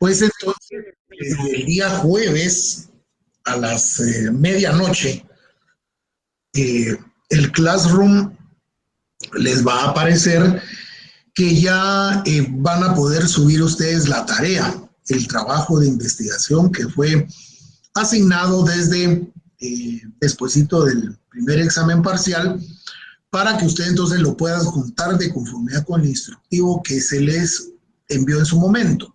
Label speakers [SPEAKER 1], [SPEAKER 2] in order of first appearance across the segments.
[SPEAKER 1] Pues entonces, el día jueves a las medianoche, el Classroom les va a aparecer que ya van a poder subir ustedes la tarea, el trabajo de investigación que fue asignado desde despuesito del primer examen parcial, para que usted entonces lo puedan juntar de conformidad con el instructivo que se les envió en su momento.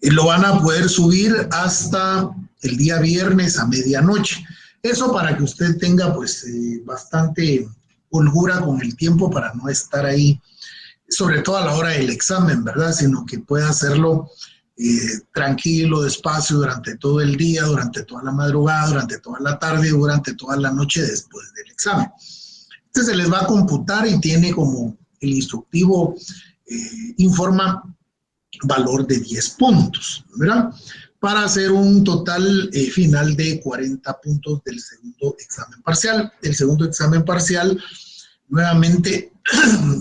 [SPEAKER 1] Lo van a poder subir hasta el día viernes a medianoche. Eso para que usted tenga pues bastante holgura con el tiempo para no estar ahí, sobre todo a la hora del examen, ¿verdad? Sino que pueda hacerlo tranquilo, despacio, durante todo el día, durante toda la madrugada, durante toda la tarde, durante toda la noche después del examen. Este se les va a computar y tiene como el instructivo informa valor de 10 puntos, ¿verdad? Para hacer un total final de 40 puntos del segundo examen parcial. El segundo examen parcial, nuevamente,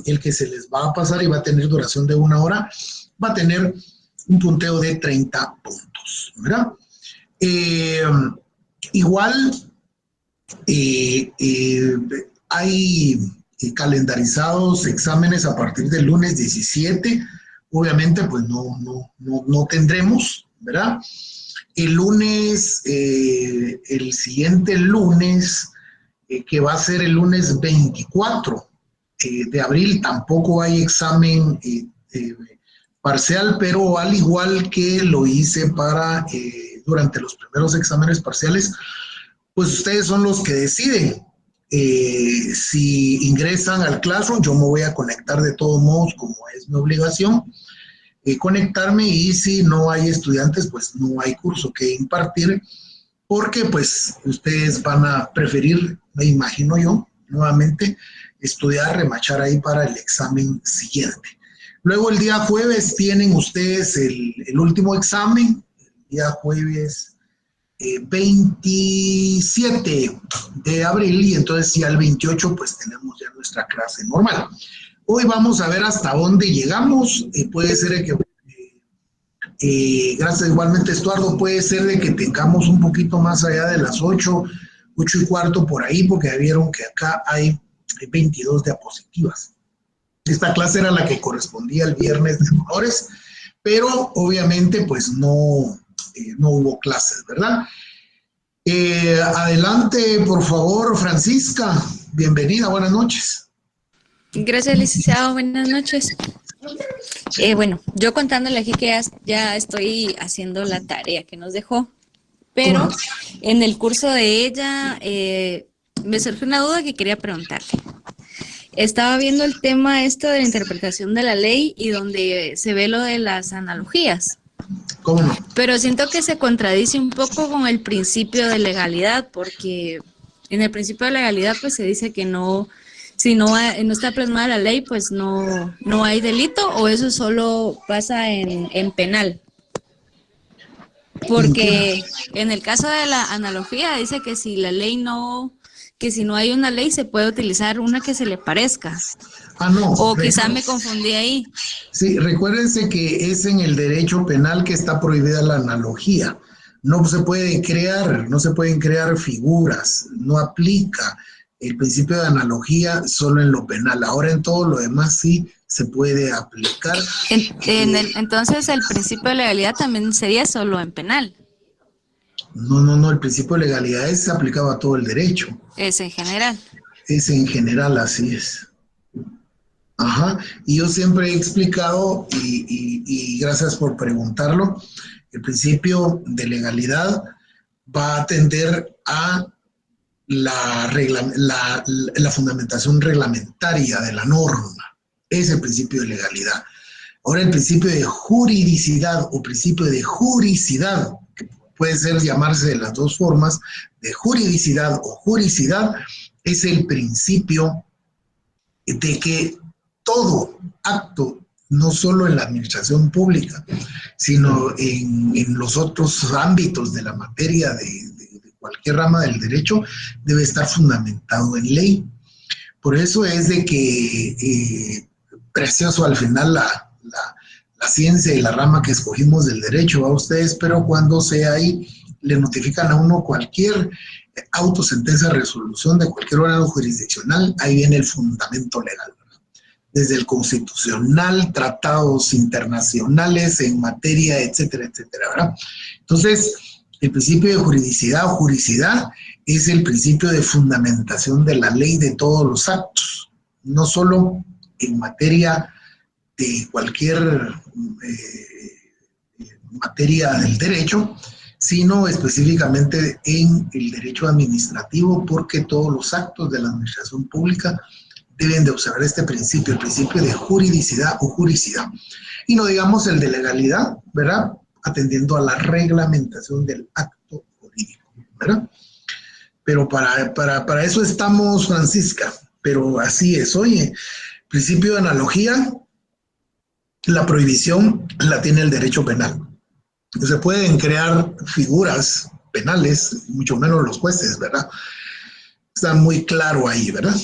[SPEAKER 1] el que se les va a pasar y va a tener duración de 1 hora, va a tener un punteo de 30 puntos, ¿verdad? Igual, hay calendarizados exámenes a partir del lunes 17. Obviamente, pues no tendremos, ¿verdad? El lunes, el siguiente lunes, que va a ser el lunes 24 de abril, tampoco hay examen parcial, pero al igual que lo hice durante los primeros exámenes parciales, pues ustedes son los que deciden. Si ingresan al Classroom, yo me voy a conectar de todos modos, como es mi obligación, conectarme, y si no hay estudiantes, pues no hay curso que impartir, porque pues ustedes van a preferir, me imagino yo, nuevamente, estudiar, remachar ahí para el examen siguiente. Luego el día jueves tienen ustedes el último examen, el día jueves 27 de abril, y entonces ya el 28 pues tenemos ya nuestra clase normal. Hoy vamos a ver hasta dónde llegamos. Puede ser que, gracias igualmente Estuardo, puede ser de que tengamos un poquito más allá de las 8:15 por ahí, porque ya vieron que acá hay 22 diapositivas. Esta clase era la que correspondía el viernes de honores, pero obviamente pues no hubo clases, ¿verdad? Adelante, por favor, Francisca. Bienvenida, buenas noches.
[SPEAKER 2] Gracias, licenciado. Buenas noches. Bueno, yo contándole aquí que ya estoy haciendo la tarea que nos dejó, pero en el curso de ella me surgió una duda que quería preguntarle. Estaba viendo el tema esto de la interpretación de la ley y donde se ve lo de las analogías.
[SPEAKER 1] ¿Cómo no?
[SPEAKER 2] Pero siento que se contradice un poco con el principio de legalidad, porque en el principio de legalidad pues se dice que no, si no está plasmada la ley, pues no hay delito, o eso solo pasa en penal. Porque en el caso de la analogía dice que si la ley que si no hay una ley se puede utilizar una que se le parezca.
[SPEAKER 1] Ah, no.
[SPEAKER 2] O quizá me confundí ahí.
[SPEAKER 1] Sí, recuérdense que es en el derecho penal que está prohibida la analogía. No se pueden crear figuras, no aplica el principio de analogía solo en lo penal. Ahora en todo lo demás sí se puede aplicar.
[SPEAKER 2] Entonces el principio de legalidad también sería solo en penal.
[SPEAKER 1] No, el principio de legalidad se aplicaba a todo el derecho.
[SPEAKER 2] Es en general.
[SPEAKER 1] Es en general, así es. Ajá, y yo siempre he explicado, y gracias por preguntarlo, el principio de legalidad va a tender a la fundamentación reglamentaria de la norma. Es el principio de legalidad. Ahora, el principio de juridicidad o principio de juricidad, que puede llamarse de las dos formas, de juridicidad o juricidad, es el principio de que todo acto, no solo en la administración pública, sino en los otros ámbitos de la materia de cualquier rama del derecho, debe estar fundamentado en ley. Por eso es de que precioso al final la ciencia y la rama que escogimos del derecho a ustedes, pero cuando sea ahí, le notifican a uno cualquier auto, sentencia, resolución de cualquier órgano jurisdiccional, ahí viene el fundamento legal, ¿verdad? Desde el constitucional, tratados internacionales en materia, etcétera, etcétera, ¿verdad? Entonces, el principio de juridicidad o juricidad es el principio de fundamentación de la ley de todos los actos, no solo en materia de cualquier materia del derecho, sino específicamente en el derecho administrativo, porque todos los actos de la administración pública deben de observar este principio, el principio de juridicidad o juricidad. Y no digamos el de legalidad, ¿verdad? Atendiendo a la reglamentación del acto jurídico, ¿verdad? Pero para eso estamos, Francisca, pero así es. Oye, principio de analogía, la prohibición la tiene el derecho penal. Se pueden crear figuras penales, mucho menos los jueces, ¿verdad? Está muy claro ahí, ¿verdad?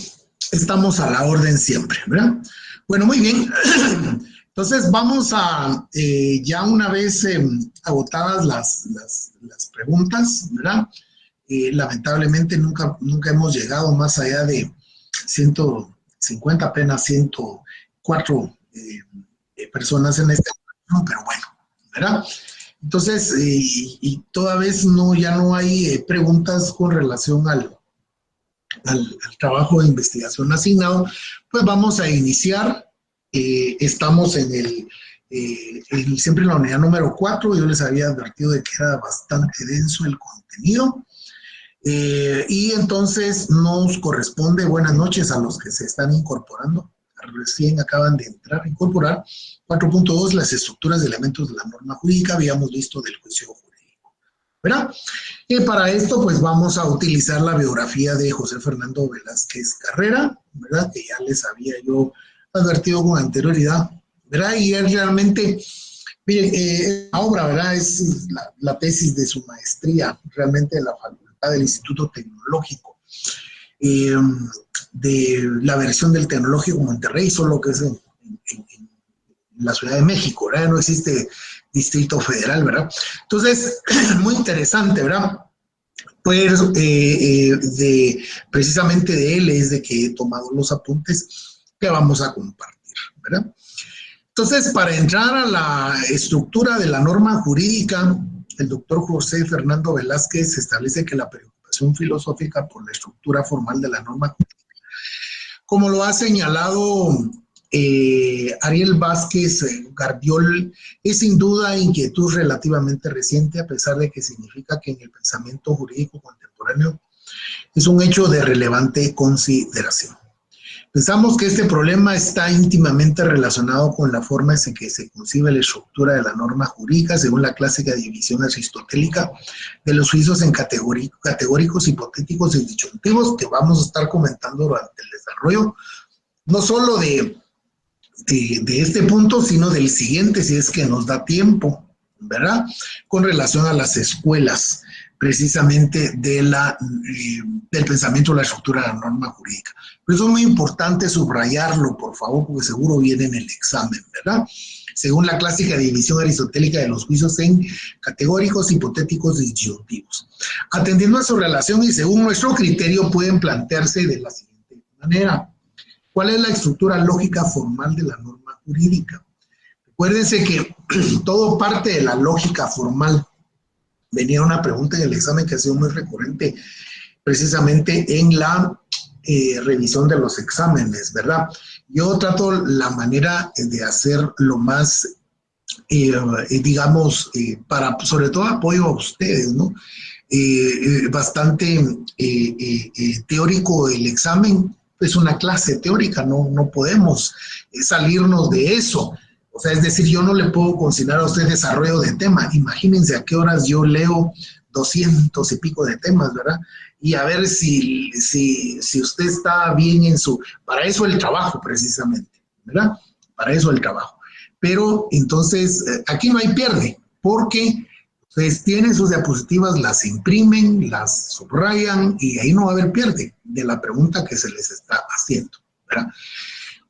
[SPEAKER 1] Estamos a la orden siempre, ¿verdad? Bueno, muy bien. Entonces vamos a, ya una vez agotadas las preguntas, ¿verdad? Lamentablemente nunca hemos llegado más allá de 150, apenas 104 personas en esta reunión, pero bueno, ¿verdad? Entonces, y toda vez ya no hay preguntas con relación al trabajo de investigación asignado, pues vamos a iniciar. Estamos siempre en la unidad número 4. Yo les había advertido de que era bastante denso el contenido. Y entonces nos corresponde, buenas noches a los que se están incorporando, recién acaban de entrar a incorporar. 4.2, las estructuras de elementos de la norma jurídica, habíamos visto del juicio jurídico, ¿verdad? Y para esto, pues vamos a utilizar la biografía de José Fernando Velázquez Carrera, ¿verdad? Que ya les había yo advertido con anterioridad, ¿verdad? Y él realmente, miren, la obra, ¿verdad? Es la tesis de su maestría, realmente de la facultad del Instituto Tecnológico, de la versión del Tecnológico Monterrey, solo que es en la Ciudad de México, ¿verdad? No existe Distrito Federal, ¿verdad? Entonces, muy interesante, ¿verdad? Pues precisamente de él es de que he tomado los apuntes que vamos a compartir, ¿verdad? Entonces, para entrar a la estructura de la norma jurídica, el doctor José Fernando Velázquez establece que la preocupación filosófica por la estructura formal de la norma jurídica, como lo ha señalado Ariel Vázquez Gardiol, es sin duda inquietud relativamente reciente, a pesar de que significa que en el pensamiento jurídico contemporáneo es un hecho de relevante consideración. Pensamos que este problema está íntimamente relacionado con la forma en que se concibe la estructura de la norma jurídica según la clásica división aristotélica de los juicios en categóricos, hipotéticos y disyuntivos, que vamos a estar comentando durante el desarrollo, no solo de este punto, sino del siguiente, si es que nos da tiempo, ¿verdad? Con relación a las escuelas, precisamente del pensamiento de la estructura de la norma jurídica. Por eso es muy importante subrayarlo, por favor, porque seguro viene en el examen, ¿verdad? Según la clásica división aristotélica de los juicios en categóricos, hipotéticos y disyuntivos. Atendiendo a su relación y según nuestro criterio, pueden plantearse de la siguiente manera. ¿Cuál es la estructura lógica formal de la norma jurídica? Acuérdense que todo parte de la lógica formal. Venía una pregunta en el examen que ha sido muy recurrente precisamente en la revisión de los exámenes, ¿verdad? Yo trato la manera de hacer lo más, digamos, para sobre todo apoyo a ustedes, ¿no? Bastante teórico el examen. Es una clase teórica, no podemos salirnos de eso. O sea, es decir, yo no le puedo consignar a usted desarrollo de tema. Imagínense a qué horas yo leo 200 y pico de temas, ¿verdad? Y a ver si usted está bien en su... Para eso el trabajo, precisamente, ¿verdad? Para eso el trabajo. Pero entonces, aquí no hay pierde, porque ustedes tienen sus diapositivas, las imprimen, las subrayan y ahí no va a haber pierde de la pregunta que se les está haciendo, ¿verdad?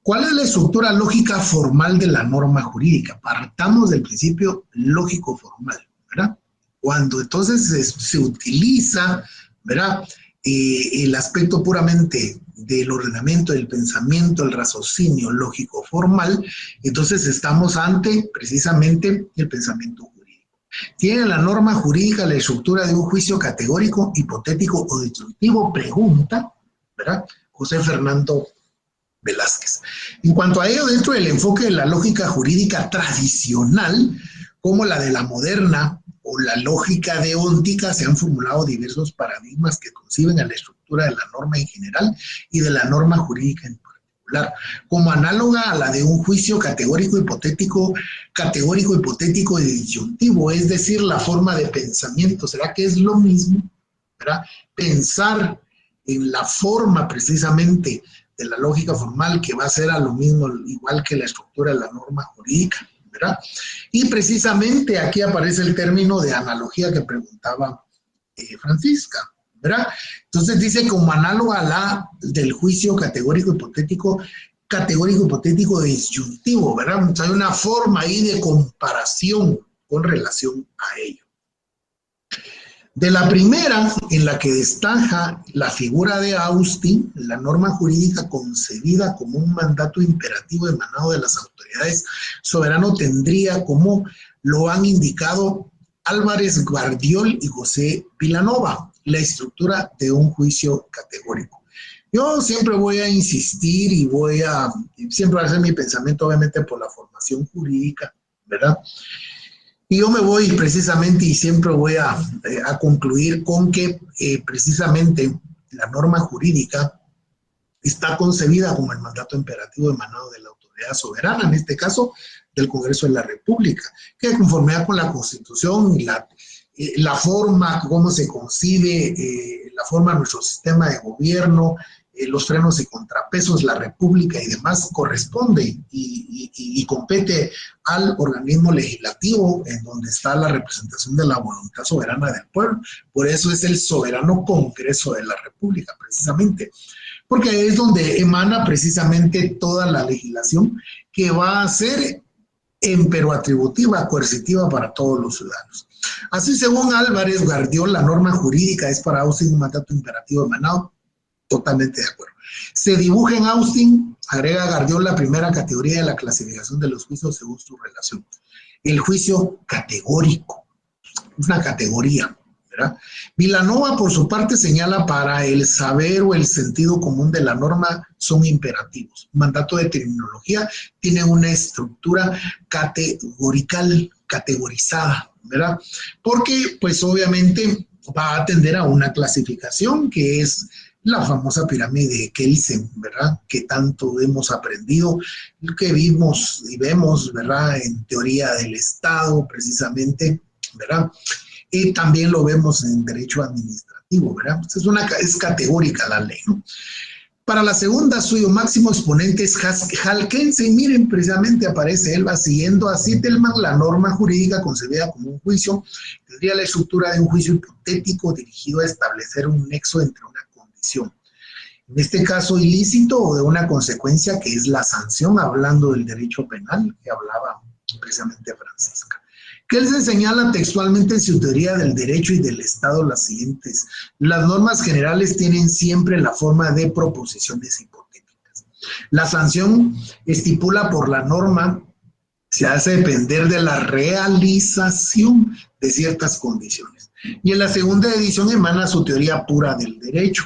[SPEAKER 1] ¿Cuál es la estructura lógica formal de la norma jurídica? Partamos del principio lógico formal, ¿verdad? Cuando entonces se utiliza, ¿verdad? El aspecto puramente del ordenamiento, del pensamiento, el raciocinio lógico formal, entonces estamos ante precisamente el pensamiento jurídico. ¿Tiene la norma jurídica la estructura de un juicio categórico, hipotético o destructivo? Pregunta, ¿verdad? José Fernando Velázquez. En cuanto a ello, dentro del enfoque de la lógica jurídica tradicional, como la de la moderna o la lógica deóntica, se han formulado diversos paradigmas que conciben a la estructura de la norma en general y de la norma jurídica en particular, como análoga a la de un juicio categórico, hipotético y disyuntivo, es decir, la forma de pensamiento. ¿Será que es lo mismo? ¿Verdad? Pensar en la forma precisamente de la lógica formal, que va a ser a lo mismo, igual que la estructura de la norma jurídica, ¿verdad? Y precisamente aquí aparece el término de analogía que preguntaba Francisca, ¿verdad? Entonces dice como análoga a la del juicio categórico hipotético disyuntivo, ¿verdad? Entonces hay una forma ahí de comparación con relación a ello. De la primera, en la que destaca la figura de Austin, la norma jurídica concebida como un mandato imperativo emanado de las autoridades soberano tendría, como lo han indicado Álvarez Guardiol y José Vilanova, la estructura de un juicio categórico. Yo siempre voy a insistir y siempre voy a hacer mi pensamiento, obviamente, por la formación jurídica, ¿verdad? Y yo me voy precisamente y siempre voy a concluir con que precisamente la norma jurídica está concebida como el mandato imperativo emanado de la autoridad soberana, en este caso del Congreso de la República, que de conformidad con la Constitución y la forma como se concibe, la forma de nuestro sistema de gobierno, los frenos y contrapesos, la República y demás, corresponde y compete al organismo legislativo, en donde está la representación de la voluntad soberana del pueblo. Por eso es el soberano Congreso de la República, precisamente, porque es donde emana precisamente toda la legislación que va a ser empero-atributiva, coercitiva para todos los ciudadanos. Así, según Álvarez Guardiol, la norma jurídica es para Austin un mandato imperativo emanado. Totalmente de acuerdo. Se dibuja en Austin, agrega Guardiol, la primera categoría de la clasificación de los juicios según su relación. El juicio categórico, es una categoría, ¿verdad? Vilanova, por su parte, señala para el saber o el sentido común de la norma son imperativos. Mandato de terminología tiene una estructura categorizada, ¿verdad? Porque, pues, obviamente va a atender a una clasificación que es la famosa pirámide de Kelsen, ¿verdad? Que tanto hemos aprendido, que vimos y vemos, ¿verdad? En teoría del Estado, precisamente, ¿verdad? Y también lo vemos en derecho administrativo, ¿verdad? Es categórica la ley, ¿no? Para la segunda, suyo máximo exponente es Halkensen. Miren, precisamente aparece él, va siguiendo a Zitelmann, la norma jurídica concebida como un juicio, tendría la estructura de un juicio hipotético dirigido a establecer un nexo entre una condición, en este caso ilícito, o de una consecuencia que es la sanción, hablando del derecho penal que hablaba precisamente Francisca. Kelsen señala textualmente en su teoría del derecho y del Estado las siguientes: las normas generales tienen siempre la forma de proposiciones hipotéticas. La sanción estipula por la norma se hace depender de la realización de ciertas condiciones. Y en la segunda edición emana su teoría pura del derecho.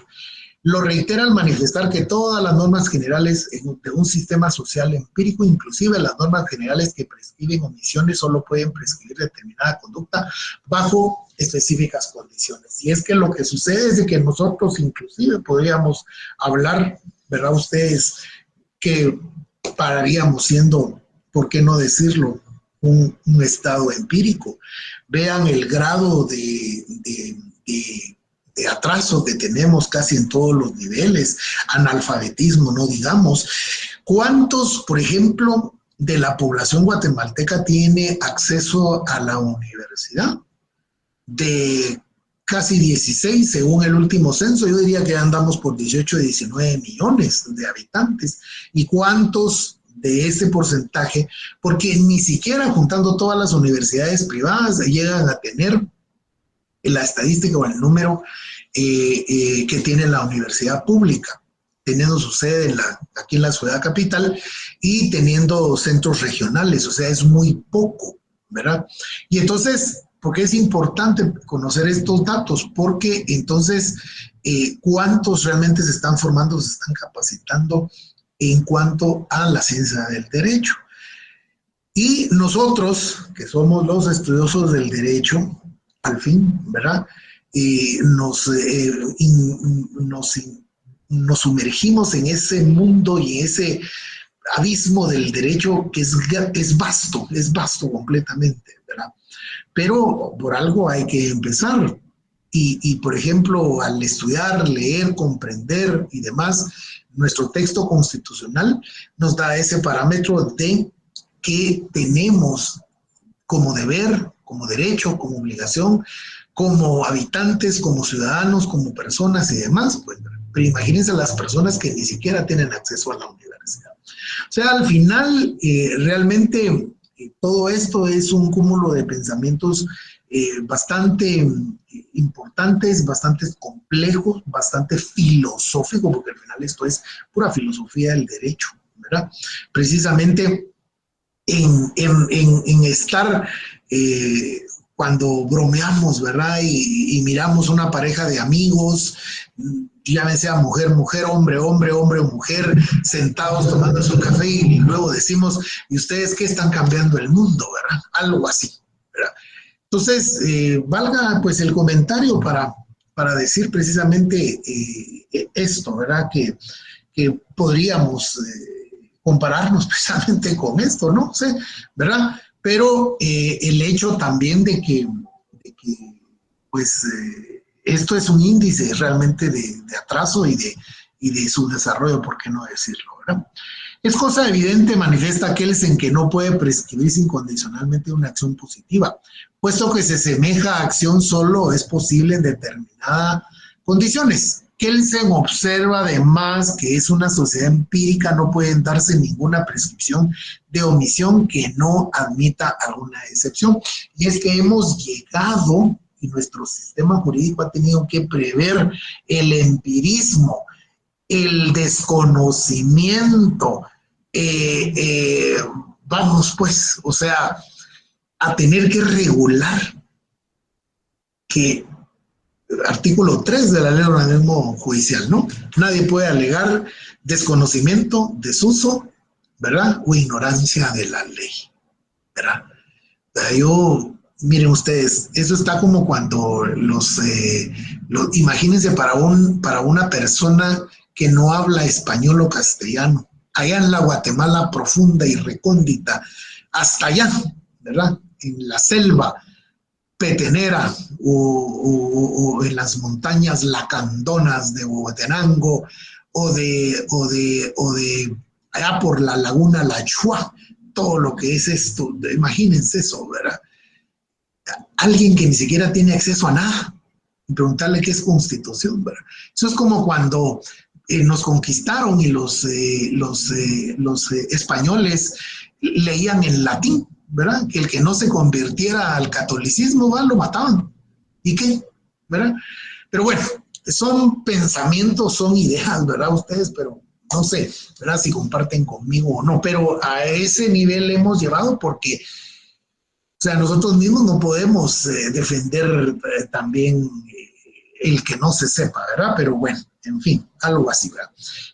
[SPEAKER 1] Lo reitera al manifestar que todas las normas generales de un sistema social empírico, inclusive las normas generales que prescriben omisiones, solo pueden prescribir determinada conducta bajo específicas condiciones. Y es que lo que sucede es de que nosotros inclusive podríamos hablar, ¿verdad? Ustedes, que pararíamos siendo, ¿por qué no decirlo?, un estado empírico. Vean el grado de atraso que tenemos casi en todos los niveles, analfabetismo, no digamos. ¿Cuántos, por ejemplo, de la población guatemalteca tiene acceso a la universidad? De casi 16 según el último censo. Yo diría que andamos por 18, 19 millones de habitantes. ¿Y cuántos de ese porcentaje? Porque ni siquiera juntando todas las universidades privadas llegan a tener la estadística o el número que tiene la universidad pública, teniendo su sede aquí en la ciudad capital y teniendo centros regionales. O sea, es muy poco, ¿verdad? Y entonces, ¿por qué es importante conocer estos datos? Porque entonces, ¿cuántos realmente se están formando, se están capacitando en cuanto a la ciencia del derecho? Y nosotros, que somos los estudiosos del derecho, al fin, ¿verdad? Nos sumergimos en ese mundo y ese abismo del derecho que es vasto completamente, ¿verdad? Pero por algo hay que empezar. Por ejemplo, al estudiar, leer, comprender y demás, nuestro texto constitucional nos da ese parámetro de que tenemos como deber, como derecho, como obligación, como habitantes, como ciudadanos, como personas y demás. Pues, pero imagínense las personas que ni siquiera tienen acceso a la universidad. O sea, al final, realmente todo esto es un cúmulo de pensamientos bastante importantes, bastante complejos, bastante filosóficos, porque al final esto es pura filosofía del derecho, ¿verdad? Precisamente en estar cuando bromeamos, ¿verdad? Y miramos una pareja de amigos, ya sea mujer, hombre, o mujer, sentados tomando su café y luego decimos, ¿y ustedes qué están cambiando el mundo, verdad? Algo así, ¿verdad? Entonces, valga pues el comentario para decir precisamente esto, ¿verdad? Que podríamos compararnos precisamente con esto, ¿no? Sí, ¿verdad? Pero el hecho también de que pues, esto es un índice realmente de atraso y de subdesarrollo, ¿por qué no decirlo, verdad? Es cosa evidente, manifiesta Kelsen, que no puede prescribirse incondicionalmente una acción positiva, puesto que se asemeja a acción solo es posible en determinadas condiciones. Kelsen observa además que es una sociedad empírica, no pueden darse ninguna prescripción de omisión que no admita alguna excepción. Y es que hemos llegado, y nuestro sistema jurídico ha tenido que prever el empirismo, el desconocimiento, vamos pues, o sea, a tener que regular que artículo 3 de la ley de organismo judicial, ¿no? Nadie puede alegar desconocimiento, desuso, ¿verdad? O ignorancia de la ley, ¿verdad? Miren ustedes, eso está como cuando imagínense para una persona que no habla español o castellano, allá en la Guatemala profunda y recóndita, hasta allá, ¿verdad? En la selva petenera o en las montañas lacandonas de Huehuetenango o de allá por la laguna La Chua, todo lo que es esto, imagínense eso, ¿verdad? Alguien que ni siquiera tiene acceso a nada, y preguntarle qué es constitución, ¿verdad? Eso es como cuando nos conquistaron y los españoles leían en latín, ¿verdad? Que el que no se convirtiera al catolicismo, ¿verdad? Lo mataban. ¿Y qué? ¿Verdad? Pero bueno, son pensamientos, son ideas, ¿verdad? Ustedes, pero no sé, ¿verdad? Si comparten conmigo o no, pero a ese nivel hemos llevado porque, o sea, nosotros mismos no podemos defender también el que no se sepa, ¿verdad? Pero bueno, en fin, algo así, ¿verdad?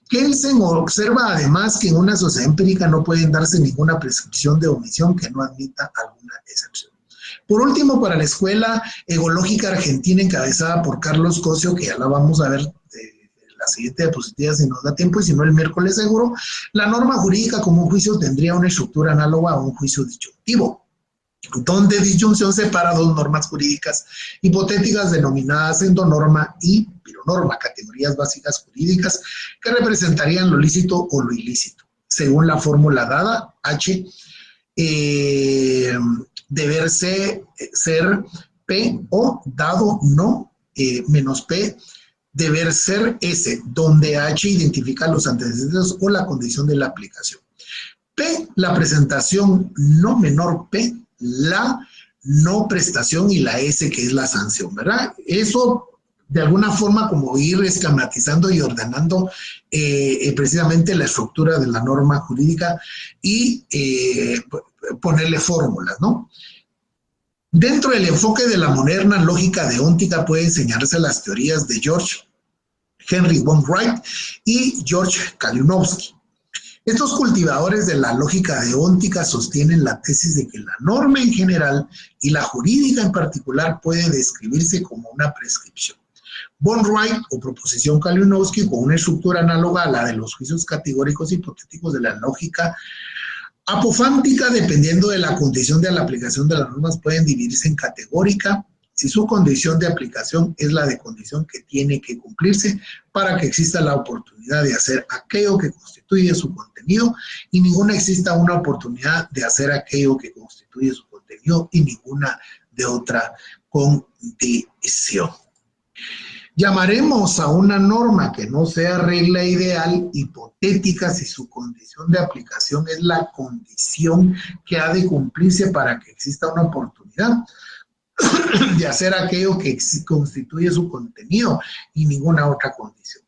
[SPEAKER 1] Kelsen observa además que en una sociedad empírica no pueden darse ninguna prescripción de omisión que no admita alguna excepción. Por último, para la Escuela Egológica Argentina, encabezada por Carlos Cosio, que ya la vamos a ver la siguiente diapositiva si nos da tiempo, y si no el miércoles seguro, la norma jurídica como un juicio tendría una estructura análoga a un juicio disyuntivo, donde disyunción separa dos normas jurídicas hipotéticas denominadas endonorma y pironorma, categorías básicas jurídicas que representarían lo lícito o lo ilícito. Según la fórmula dada, H deberse ser P o dado no menos P, deber ser S, donde H identifica los antecedentes o la condición de la aplicación. P, la presentación no menor P, la no prestación y la S, que es la sanción, ¿verdad? Eso, de alguna forma, como ir esquematizando y ordenando precisamente la estructura de la norma jurídica y ponerle fórmulas, ¿no? Dentro del enfoque de la moderna lógica deóntica puede enseñarse las teorías de George Henry von Wright y George Kalinowski. Estos cultivadores de la lógica deóntica sostienen la tesis de que la norma en general y la jurídica en particular puede describirse como una prescripción. Von Wright o proposición Kalinowski, con una estructura análoga a la de los juicios categóricos hipotéticos de la lógica apofántica, dependiendo de la condición de la aplicación de las normas, pueden dividirse en categórica, si su condición de aplicación es la de condición que tiene que cumplirse para que exista la oportunidad de hacer aquello que constituye su contenido, y ninguna exista una oportunidad de hacer aquello que constituye su contenido y ninguna de otra condición. Llamaremos a una norma que no sea regla ideal hipotética si su condición de aplicación es la condición que ha de cumplirse para que exista una oportunidad de hacer aquello que constituye su contenido y ninguna otra condición.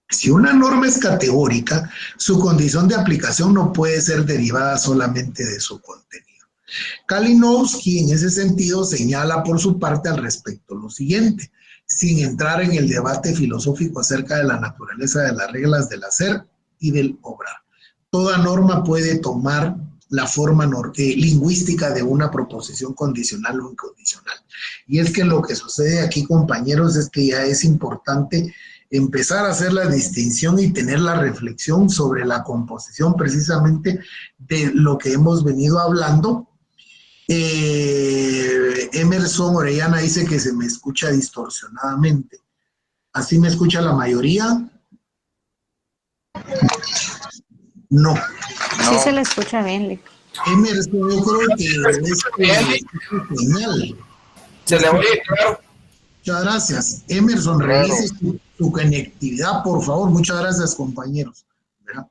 [SPEAKER 1] Si una norma es categórica, su condición de aplicación no puede ser derivada solamente de su contenido. Kalinowski, en ese sentido, señala por su parte al respecto lo siguiente, sin entrar en el debate filosófico acerca de la naturaleza de las reglas del hacer y del obrar. Toda norma puede tomar la forma lingüística de una proposición condicional o incondicional. Y es que lo que sucede aquí, compañeros, es que ya es importante empezar a hacer la distinción y tener la reflexión sobre la composición precisamente de lo que hemos venido hablando. Emerson Orellana dice que se me escucha distorsionadamente. ¿Así me escucha la mayoría? No.
[SPEAKER 2] Sí se le escucha bien.
[SPEAKER 1] Emerson, yo creo que es genial.
[SPEAKER 3] Se le oye, claro.
[SPEAKER 1] Muchas gracias. Emerson, revise su conectividad, por favor. Muchas gracias, compañeros. ¿Verdad?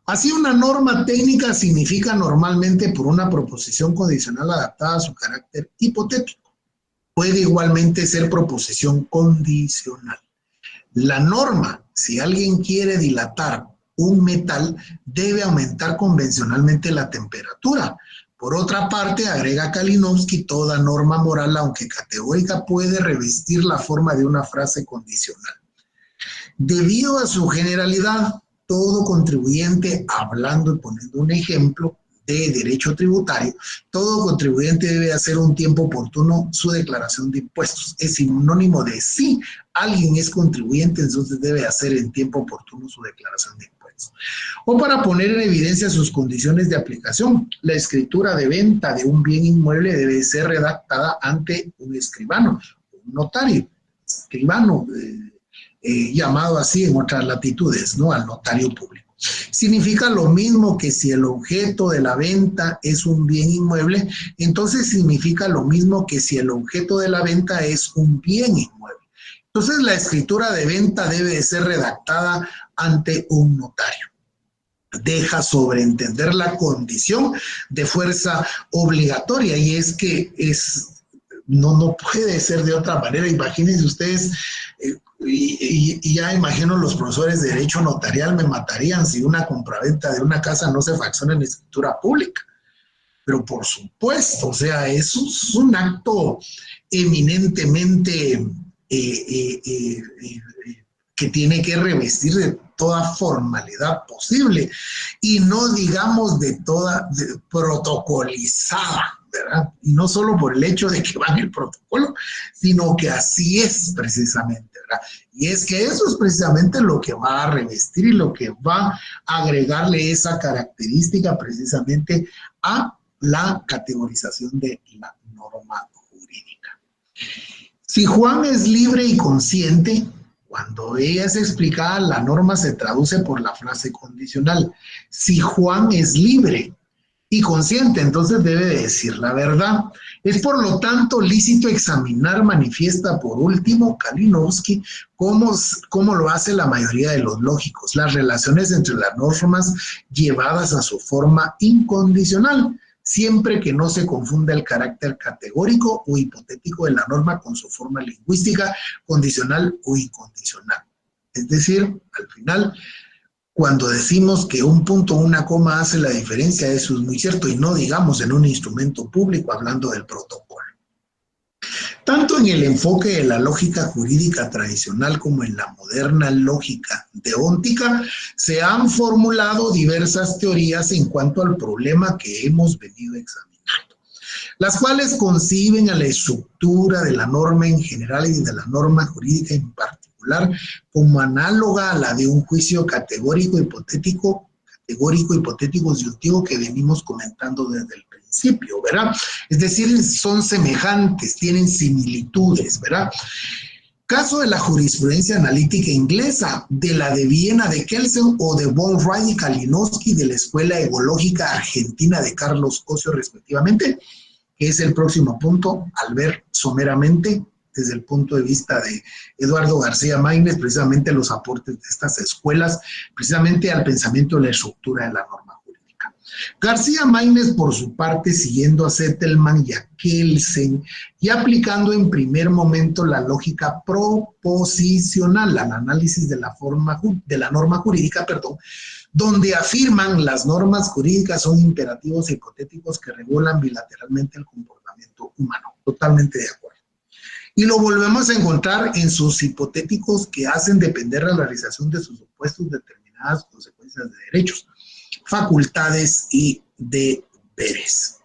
[SPEAKER 1] Así, una norma técnica significa normalmente por una proposición condicional adaptada a su carácter hipotético. Puede igualmente ser proposición condicional. La norma, si alguien quiere dilatar un metal, debe aumentar convencionalmente la temperatura. Por otra parte, agrega Kalinowski, toda norma moral, aunque categórica, puede revestir la forma de una frase condicional. Debido a su generalidad, todo contribuyente, hablando y poniendo un ejemplo de derecho tributario, todo contribuyente debe hacer un tiempo oportuno su declaración de impuestos. Es sinónimo de si alguien es contribuyente, entonces debe hacer en tiempo oportuno su declaración de impuestos. O para poner en evidencia sus condiciones de aplicación, la escritura de venta de un bien inmueble debe ser redactada ante un escribano, un notario, escribano, llamado así en otras latitudes, ¿no? Al notario público. Significa lo mismo que si el objeto de la venta es un bien inmueble, entonces significa lo mismo que si el objeto de la venta es un bien inmueble. Entonces la escritura de venta debe de ser redactada ante un notario. Deja sobreentender la condición de fuerza obligatoria, y es que no puede ser de otra manera. Imagínense ustedes, y ya imagino los profesores de derecho notarial me matarían si una compraventa de una casa no se fracciona en escritura pública. Pero por supuesto, o sea, eso es un acto eminentemente que tiene que revestir de toda formalidad posible, y no digamos de toda protocolizada, ¿verdad? Y no solo por el hecho de que va en el protocolo, sino que así es precisamente, ¿verdad? Y es que eso es precisamente lo que va a revestir y lo que va a agregarle esa característica precisamente a la categorización de la norma jurídica. Si Juan es libre y consciente, cuando ella es explicada, la norma se traduce por la frase condicional. Si Juan es libre y consciente, entonces debe de decir la verdad. Es por lo tanto lícito examinar, manifiesta por último Kalinowski, cómo lo hace la mayoría de los lógicos, las relaciones entre las normas llevadas a su forma incondicional, siempre que no se confunda el carácter categórico o hipotético de la norma con su forma lingüística, condicional o incondicional. Es decir, al final, cuando decimos que un punto o una coma hace la diferencia, eso es muy cierto, y no digamos en un instrumento público hablando del protocolo. Tanto en el enfoque de la lógica jurídica tradicional como en la moderna lógica deóntica, se han formulado diversas teorías en cuanto al problema que hemos venido examinando, las cuales conciben a la estructura de la norma en general y de la norma jurídica en particular como análoga a la de un juicio categórico hipotético disyuntivo que venimos comentando desde el principio, ¿verdad? Es decir, son semejantes, tienen similitudes, ¿verdad? Caso de la jurisprudencia analítica inglesa, de la de Viena de Kelsen o de von Wright y Kalinowski de la Escuela Ecológica Argentina de Carlos Cosio, respectivamente, que es el próximo punto al ver someramente desde el punto de vista de Eduardo García Maínez, precisamente los aportes de estas escuelas, precisamente al pensamiento de la estructura de la norma jurídica. García Maínez, por su parte, siguiendo a Zettelmann y a Kelsen, y aplicando en primer momento la lógica proposicional al análisis de la norma jurídica, donde afirman las normas jurídicas son imperativos hipotéticos que regulan bilateralmente el comportamiento humano. Totalmente de acuerdo. Y lo volvemos a encontrar en sus hipotéticos que hacen depender la realización de sus supuestos determinadas consecuencias de derechos, facultades y deberes.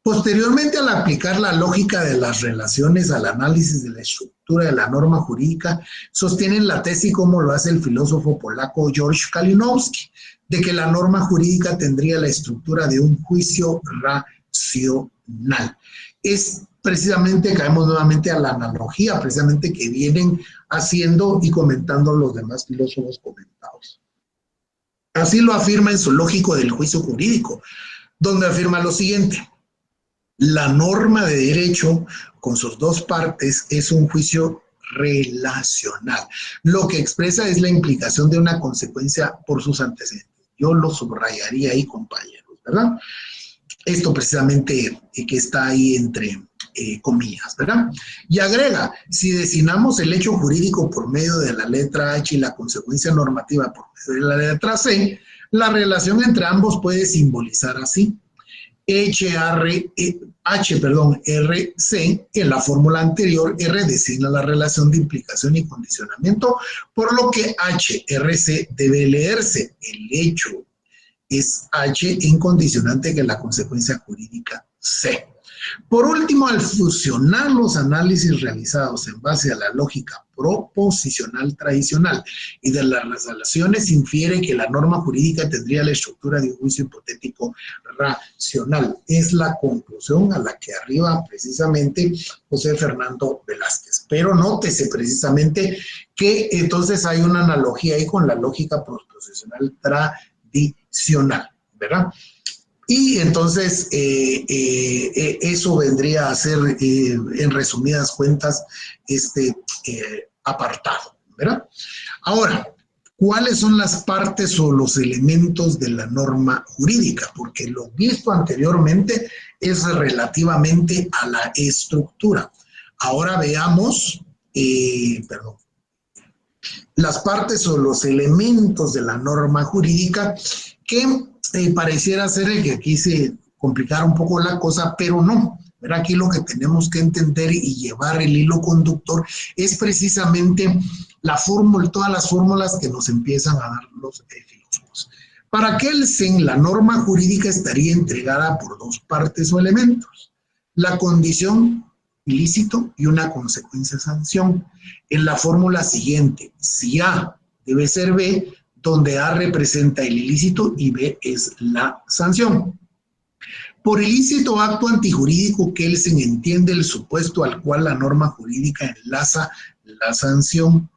[SPEAKER 1] Posteriormente, al aplicar la lógica de las relaciones al análisis de la estructura de la norma jurídica, sostienen la tesis, como lo hace el filósofo polaco George Kalinowski, de que la norma jurídica tendría la estructura de un juicio racional. Es precisamente, caemos nuevamente a la analogía, precisamente que vienen haciendo y comentando los demás filósofos comentados. Así lo afirma en su Lógico del Juicio Jurídico, donde afirma lo siguiente: la norma de derecho, con sus dos partes, es un juicio relacional. Lo que expresa es la implicación de una consecuencia por sus antecedentes. Yo lo subrayaría ahí, compañeros, ¿verdad? Esto precisamente que está ahí entre comillas, ¿verdad? Y agrega, si designamos el hecho jurídico por medio de la letra H y la consecuencia normativa por medio de la letra C, la relación entre ambos puede simbolizar así: RC, en la fórmula anterior, R designa la relación de implicación y condicionamiento, por lo que HRC debe leerse: el hecho es H en condicionante que la consecuencia jurídica C. Por último, al fusionar los análisis realizados en base a la lógica proposicional tradicional y de las relaciones, infiere que la norma jurídica tendría la estructura de un juicio hipotético racional. Es la conclusión a la que arriba precisamente José Fernando Velázquez. Pero nótese precisamente que entonces hay una analogía ahí con la lógica proposicional tradicional, ¿verdad? Y entonces eso vendría a ser, en resumidas cuentas, este apartado, ¿verdad? Ahora, ¿cuáles son las partes o los elementos de la norma jurídica? Porque lo visto anteriormente es relativamente a la estructura. Ahora veamos, las partes o los elementos de la norma jurídica que pareciera ser que aquí se complicara un poco la cosa, pero no. Pero aquí lo que tenemos que entender y llevar el hilo conductor es precisamente la fórmula, todas las fórmulas que nos empiezan a dar los filósofos. Para Kelsen, la norma jurídica estaría entregada por dos partes o elementos: la condición ilícito y una consecuencia sanción. En la fórmula siguiente, si A debe ser B, donde A representa el ilícito y B es la sanción. Por ilícito acto antijurídico, Kelsen entiende el supuesto al cual la norma jurídica enlaza la sanción.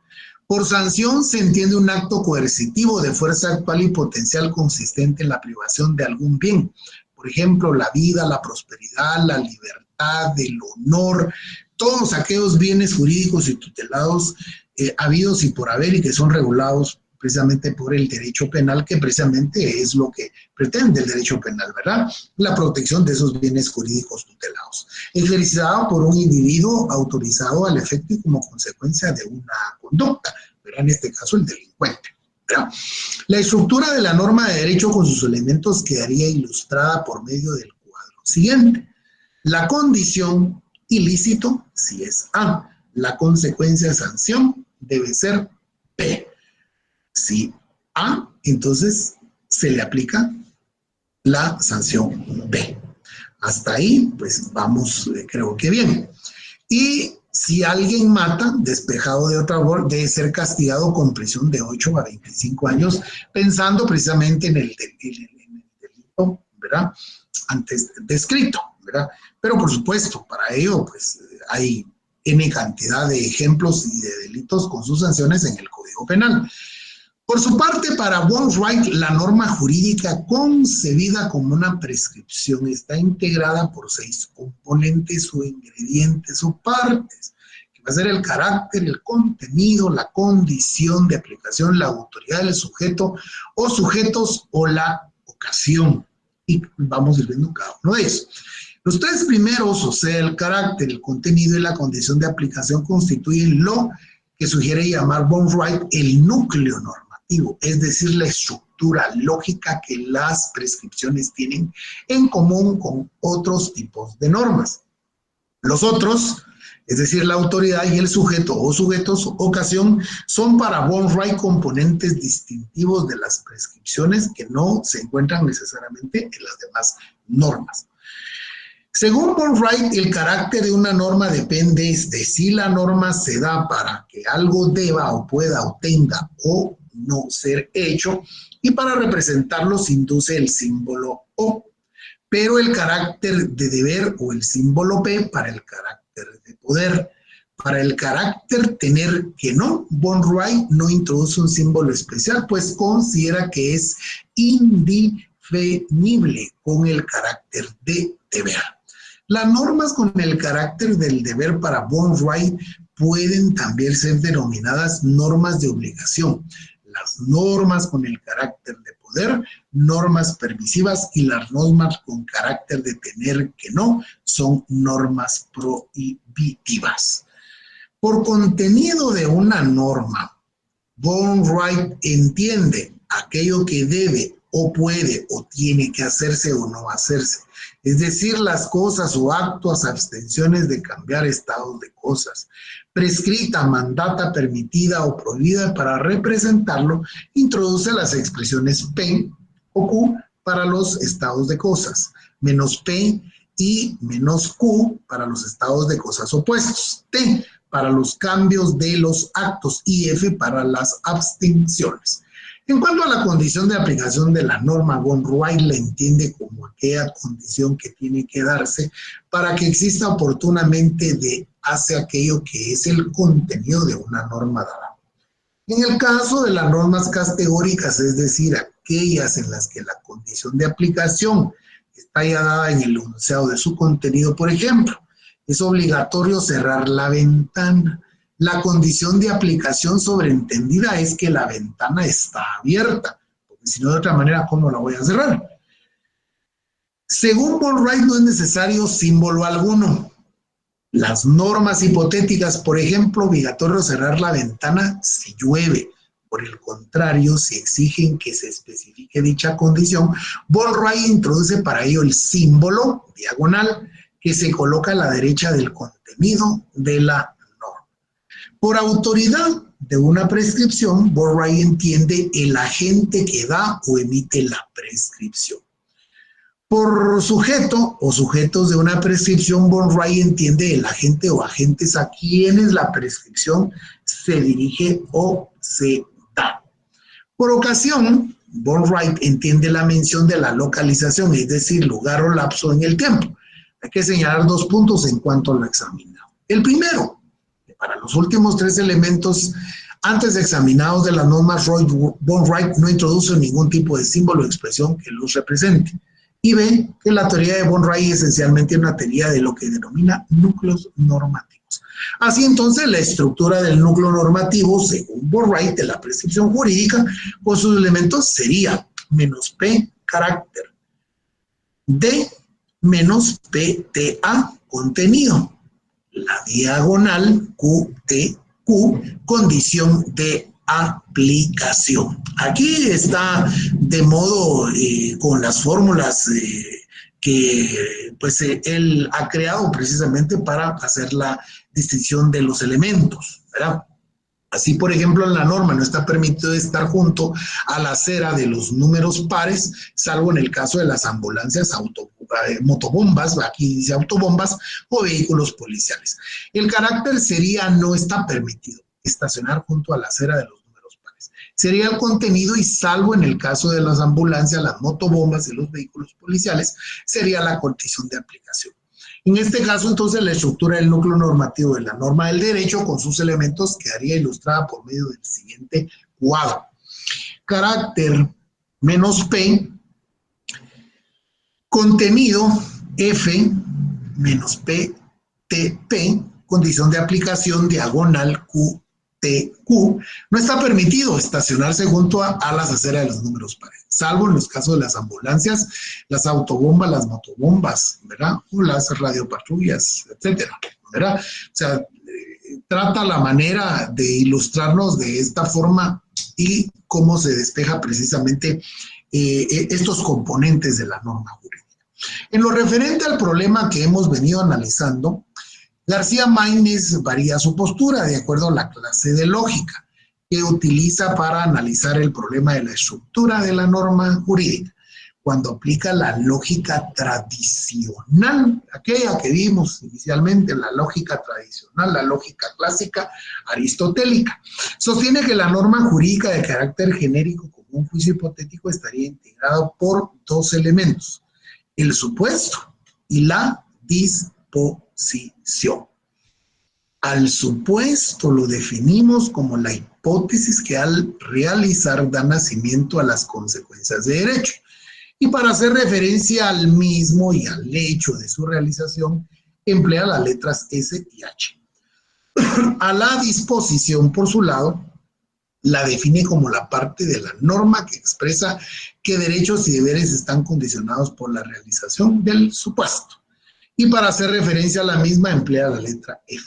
[SPEAKER 1] Por sanción se entiende un acto coercitivo de fuerza actual y potencial consistente en la privación de algún bien, Por ejemplo, la vida, la prosperidad, la libertad, el honor, todos aquellos bienes jurídicos y tutelados habidos y por haber y que son regulados precisamente por el derecho penal, que precisamente es lo que pretende el derecho penal, ¿verdad? La protección de esos bienes jurídicos tutelados, ejercitada por un individuo autorizado al efecto y como consecuencia de una conducta, ¿verdad? En este caso el delincuente, ¿verdad? La estructura de la norma de derecho con sus elementos quedaría ilustrada por medio del cuadro siguiente. La condición ilícito, si es A, la consecuencia de sanción debe ser B. Si A, entonces se le aplica la sanción B. Hasta ahí, pues vamos, creo que bien. Y si alguien mata, despejado de otra forma, debe ser castigado con prisión de 8 a 25 años, pensando precisamente en el delito, ¿verdad? Antes descrito, ¿verdad? Pero por supuesto, para ello, pues hay N cantidad de ejemplos y de delitos con sus sanciones en el Código Penal. Por su parte, para Wainwright, la norma jurídica concebida como una prescripción está integrada por 6 componentes o ingredientes o partes, que va a ser el carácter, el contenido, la condición de aplicación, la autoridad del sujeto o sujetos o la ocasión. Y vamos a ir viendo cada uno de ellos. Los 3 primeros, o sea, el carácter, el contenido y la condición de aplicación, constituyen lo que sugiere llamar Wainwright el núcleo normativo, es decir, la estructura lógica que las prescripciones tienen en común con otros tipos de normas. Los otros, es decir, la autoridad y el sujeto o sujetos, ocasión, son para Wainwright componentes distintivos de las prescripciones que no se encuentran necesariamente en las demás normas. Según Wainwright, el carácter de una norma depende de si la norma se da para que algo deba o pueda o tenga o no ser hecho, y para representarlo se induce el símbolo O, pero el carácter de deber o el símbolo P para el carácter de poder. Para el carácter tener que no, Wainwright no introduce un símbolo especial, pues considera que es indiferible con el carácter de deber. Las normas con el carácter del deber para Wainwright pueden también ser denominadas normas de obligación. Las normas con el carácter de poder, normas permisivas, y las normas con carácter de tener que no son normas prohibitivas. Por contenido de una norma, Wainwright entiende aquello que debe o puede o tiene que hacerse o no hacerse. Es decir, las cosas o actos, abstenciones de cambiar estados de cosas. Prescrita, mandata, permitida o prohibida. Para representarlo, introduce las expresiones P o Q para los estados de cosas, menos P y menos Q para los estados de cosas opuestos, T para los cambios de los actos y F para las abstenciones. En cuanto a la condición de aplicación de la norma, Wainwright la entiende como aquella condición que tiene que darse para que exista oportunamente hacia aquello que es el contenido de una norma dada. En el caso de las normas categóricas, es decir, aquellas en las que la condición de aplicación está ya dada en el enunciado de su contenido, por ejemplo, es obligatorio cerrar la ventana. La condición de aplicación sobreentendida es que la ventana está abierta, porque si no, de otra manera, ¿cómo la voy a cerrar? Según Wainwright, no es necesario símbolo alguno. Las normas hipotéticas, por ejemplo, obligatorio cerrar la ventana si llueve. Por el contrario, si exigen que se especifique dicha condición, Wainwright introduce para ello el símbolo diagonal que se coloca a la derecha del contenido de la norma. Por autoridad de una prescripción, Wainwright entiende el agente que da o emite la prescripción. Por sujeto o sujetos de una prescripción, Wainwright entiende el agente o agentes a quienes la prescripción se dirige o se da. Por ocasión, Wainwright entiende la mención de la localización, es decir, lugar o lapso en el tiempo. Hay que señalar 2 puntos en cuanto a lo examinado. El primero, para los últimos 3 elementos antes examinados de las normas, Wainwright no introduce ningún tipo de símbolo o expresión que los represente. Y B, que la teoría de von Wright es esencialmente una teoría de lo que denomina núcleos normativos. Así entonces, la estructura del núcleo normativo, según von Wright, de la prescripción jurídica, con sus elementos sería menos P, carácter, D, menos PTA, contenido, la diagonal QTQ, condición de aplicación. Aquí está de modo con las fórmulas que pues él ha creado precisamente para hacer la distinción de los elementos, ¿verdad? Así, por ejemplo, en la norma no está permitido estar junto a la acera de los números pares, salvo en el caso de las ambulancias, motobombas, aquí dice autobombas, o vehículos policiales. El carácter sería no está permitido estacionar junto a la acera de los números pares. Sería el contenido y salvo en el caso de las ambulancias, las motobombas y los vehículos policiales, sería la condición de aplicación. En este caso, entonces, la estructura del núcleo normativo de la norma del derecho con sus elementos quedaría ilustrada por medio del siguiente cuadro. Carácter menos P, contenido F menos P, TP, condición de aplicación diagonal QTQ. No está permitido estacionarse junto a las aceras de los números pares, salvo en los casos de las ambulancias, las autobombas, las motobombas, ¿verdad? O las radiopatrullas, etcétera, ¿verdad? O sea, trata la manera de ilustrarnos de esta forma y cómo se despeja precisamente estos componentes de la norma jurídica. En lo referente al problema que hemos venido analizando, García Maínez varía su postura de acuerdo a la clase de lógica que utiliza para analizar el problema de la estructura de la norma jurídica, cuando aplica la lógica tradicional, aquella que vimos inicialmente, la lógica tradicional, la lógica clásica aristotélica. Sostiene que la norma jurídica de carácter genérico como un juicio hipotético estaría integrado por dos elementos, el supuesto y la disposición. Al supuesto lo definimos como la hipótesis que al realizar da nacimiento a las consecuencias de derecho. Y para hacer referencia al mismo y al hecho de su realización, emplea las letras S y H. A la disposición, por su lado, la define como la parte de la norma que expresa qué derechos y deberes están condicionados por la realización del supuesto. Y para hacer referencia a la misma, emplea la letra F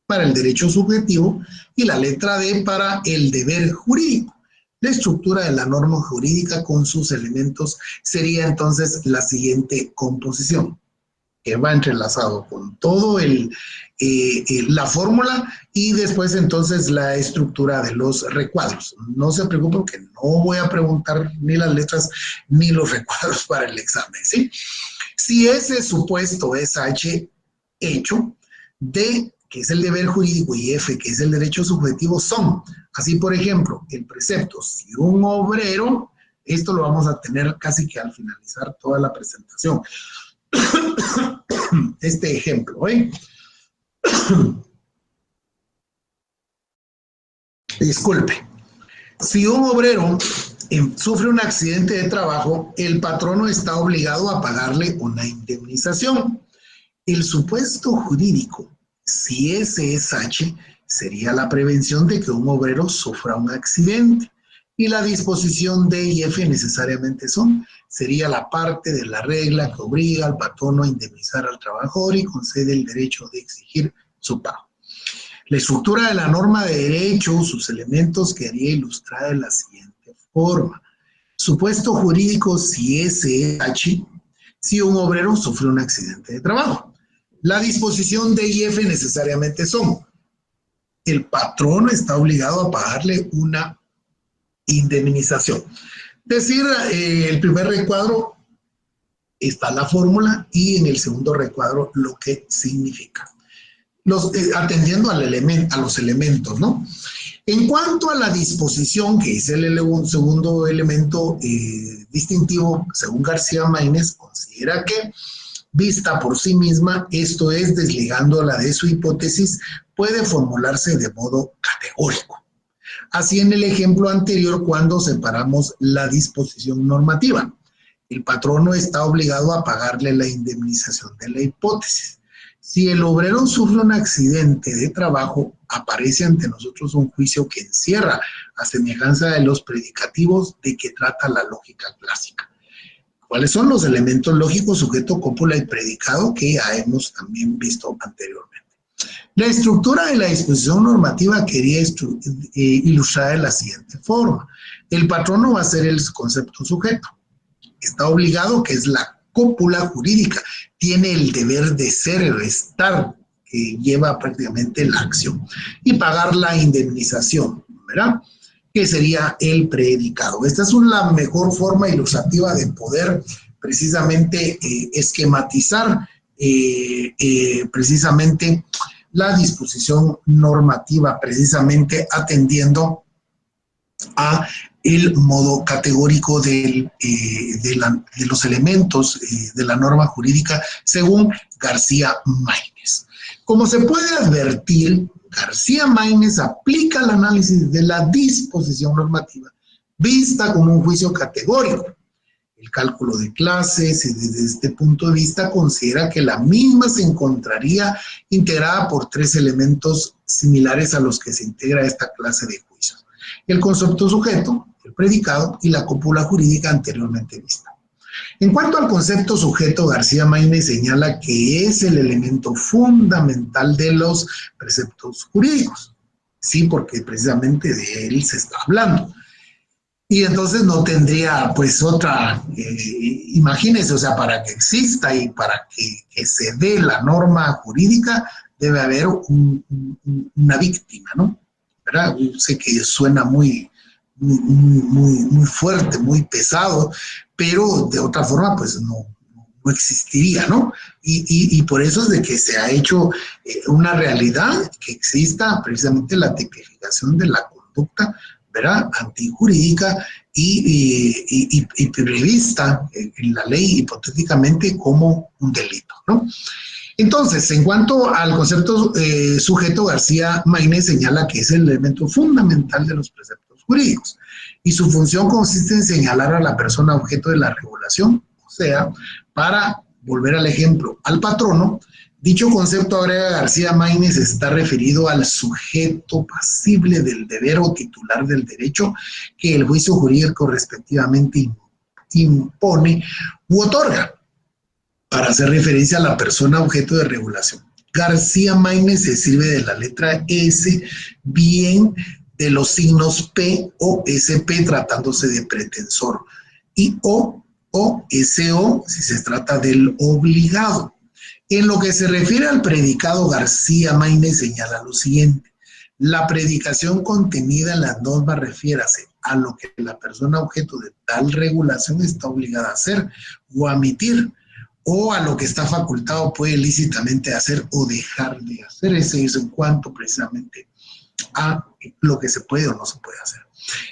[SPEAKER 1] para el derecho subjetivo y la letra D para el deber jurídico. La estructura de la norma jurídica con sus elementos sería entonces la siguiente composición, que va entrelazado con todo la fórmula y después entonces la estructura de los recuadros. No se preocupen que no voy a preguntar ni las letras ni los recuadros para el examen, ¿sí? Si ese supuesto es H hecho, D, que es el deber jurídico, y F, que es el derecho subjetivo, son, así por ejemplo, el precepto, si un obrero, esto lo vamos a tener casi que al finalizar toda la presentación. Este ejemplo, ¿eh? Disculpe. Si un obrero sufre un accidente de trabajo, el patrono está obligado a pagarle una indemnización. El supuesto jurídico, si ese es H, sería la prevención de que un obrero sufra un accidente. Y la disposición D y F necesariamente sería la parte de la regla que obliga al patrono a indemnizar al trabajador y concede el derecho de exigir su pago. La estructura de la norma de derecho, sus elementos, quedaría ilustrada de la siguiente forma. Supuesto jurídico, si ese es H, si un obrero sufre un accidente de trabajo. La disposición D y F necesariamente el patrono está obligado a pagarle una indemnización. Es decir, el primer recuadro está la fórmula y en el segundo recuadro lo que significa. Atendiendo a los elementos, ¿no? En cuanto a la disposición, que es el segundo elemento distintivo, según García Maínez, considera que vista por sí misma, esto es, desligándola de su hipótesis, puede formularse de modo categórico. Así en el ejemplo anterior, cuando separamos la disposición normativa. el patrono está obligado a pagarle la indemnización de la hipótesis. Si el obrero sufre un accidente de trabajo, aparece ante nosotros un juicio que encierra, a semejanza de los predicativos de que trata la lógica clásica. ¿Cuáles son los elementos lógicos, sujeto, cópula y predicado que ya hemos también visto anteriormente? La estructura de la disposición normativa quería ilustrar de la siguiente forma. El patrono va a ser el concepto sujeto. Está obligado, que es la cópula jurídica, tiene el deber de ser, de estar, que lleva prácticamente la acción, y pagar la indemnización, ¿verdad? Que sería el predicado. Esta es la mejor forma ilustrativa de poder precisamente esquematizar precisamente la disposición normativa, precisamente atendiendo a el modo categórico de los elementos de la norma jurídica según García Maínez. Como se puede advertir, García Maínez aplica el análisis de la disposición normativa vista como un juicio categórico. El cálculo de clases, y desde este punto de vista considera que la misma se encontraría integrada por tres elementos similares a los que se integra esta clase de juicios: el concepto sujeto, el predicado y la cópula jurídica anteriormente vista. En cuanto al concepto sujeto, García Maínez señala que es el elemento fundamental de los preceptos jurídicos. Sí, porque precisamente de él se está hablando. Y entonces no tendría pues otra, imagínense, o sea, para que exista y para que se dé la norma jurídica debe haber una víctima, ¿no? ¿Verdad? Yo sé que suena muy fuerte, muy pesado, pero de otra forma pues no existiría, ¿no? Y por eso es de que se ha hecho una realidad que exista precisamente la tipificación de la conducta, ¿verdad?, antijurídica y prevista en la ley hipotéticamente como un delito, ¿no? Entonces, en cuanto al concepto sujeto, García Maínez señala que es el elemento fundamental de los preceptos jurídicos y su función consiste en señalar a la persona objeto de la regulación, o sea, para volver al ejemplo, al patrono. Dicho concepto, agrega García Maínez, está referido al sujeto pasible del deber o titular del derecho que el juicio jurídico respectivamente impone u otorga, para hacer referencia a la persona objeto de regulación. García Maínez se sirve de la letra S, bien de los signos P o SP tratándose de pretensor, y O SO si se trata del obligado. En lo que se refiere al predicado, García Maínez señala lo siguiente: la predicación contenida en las normas refiérase a lo que la persona objeto de tal regulación está obligada a hacer o a omitir, o a lo que está facultado puede lícitamente hacer o dejar de hacer. Ese es en cuanto precisamente a lo que se puede o no se puede hacer.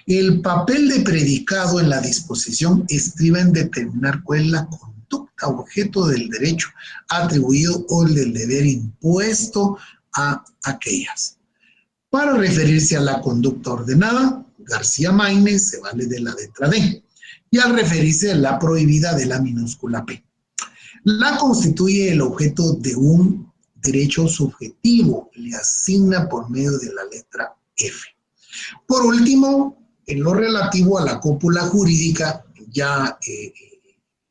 [SPEAKER 1] El papel de predicado en la disposición estriba en determinar cuál es la conducta objeto del derecho atribuido o del deber impuesto a aquellas. Para referirse a la conducta ordenada, García Maínez se vale de la letra D, y al referirse a la prohibida de la minúscula P. La constituye el objeto de un derecho subjetivo, le asigna por medio de la letra F. Por último, en lo relativo a la cópula jurídica, ya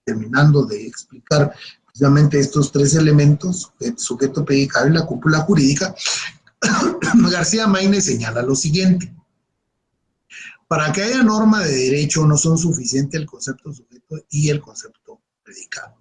[SPEAKER 1] terminando de explicar precisamente estos tres elementos, el sujeto, predicado y la cópula jurídica, García Maínez señala lo siguiente: para que haya norma de derecho no son suficientes el concepto sujeto y el concepto predicado.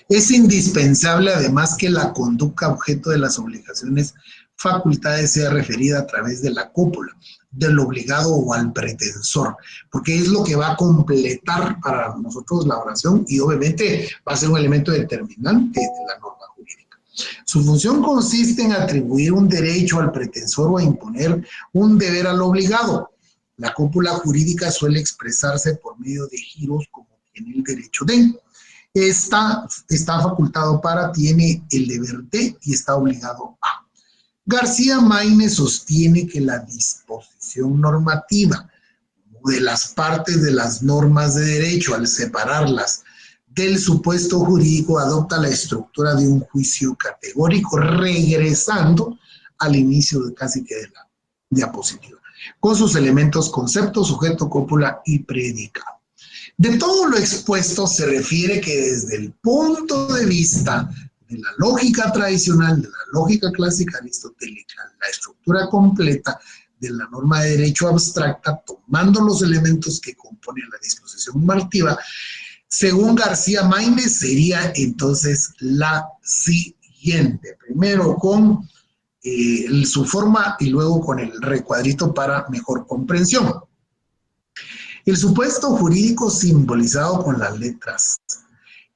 [SPEAKER 1] Es indispensable además que la conducta objeto de las obligaciones facultades sea referida a través de la cópula, del obligado o al pretensor, porque es lo que va a completar para nosotros la oración y obviamente va a ser un elemento determinante de la norma jurídica. Su función consiste en atribuir un derecho al pretensor o a imponer un deber al obligado. La cópula jurídica suele expresarse por medio de giros como tiene el derecho de. Está facultado para, tiene el deber de y está obligado a. García Maínez sostiene que la disposición normativa de las partes de las normas de derecho, al separarlas del supuesto jurídico adopta la estructura de un juicio categórico, regresando al inicio de casi que de la diapositiva, con sus elementos concepto, sujeto, cópula y predicado. De todo lo expuesto se refiere que desde el punto de vista de la lógica tradicional, de la lógica clásica aristotélica, la estructura completa de la norma de derecho abstracta, tomando los elementos que componen la disposición normativa, según García Maínez, sería entonces la siguiente. Primero con su forma y luego con el recuadrito para mejor comprensión. El supuesto jurídico simbolizado con las letras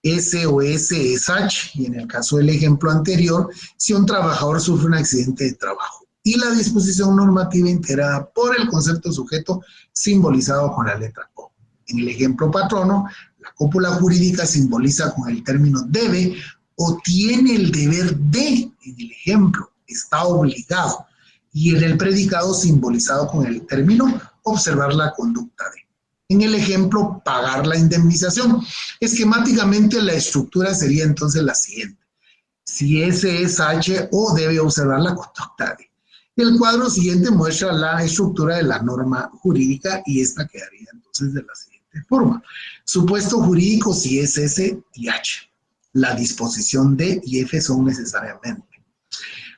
[SPEAKER 1] S o S es H, y en el caso del ejemplo anterior, si un trabajador sufre un accidente de trabajo. Y la disposición normativa integrada por el concepto sujeto simbolizado con la letra O. En el ejemplo patrono, la cópula jurídica simboliza con el término debe o tiene el deber de, en el ejemplo, está obligado. Y en el predicado simbolizado con el término observar la conducta de. En el ejemplo, pagar la indemnización. Esquemáticamente la estructura sería entonces la siguiente. Si S es H, O debe observar la conducta de. El cuadro siguiente muestra la estructura de la norma jurídica y esta quedaría entonces de la siguiente forma. Supuesto jurídico si es S y H. La disposición D y F son necesariamente.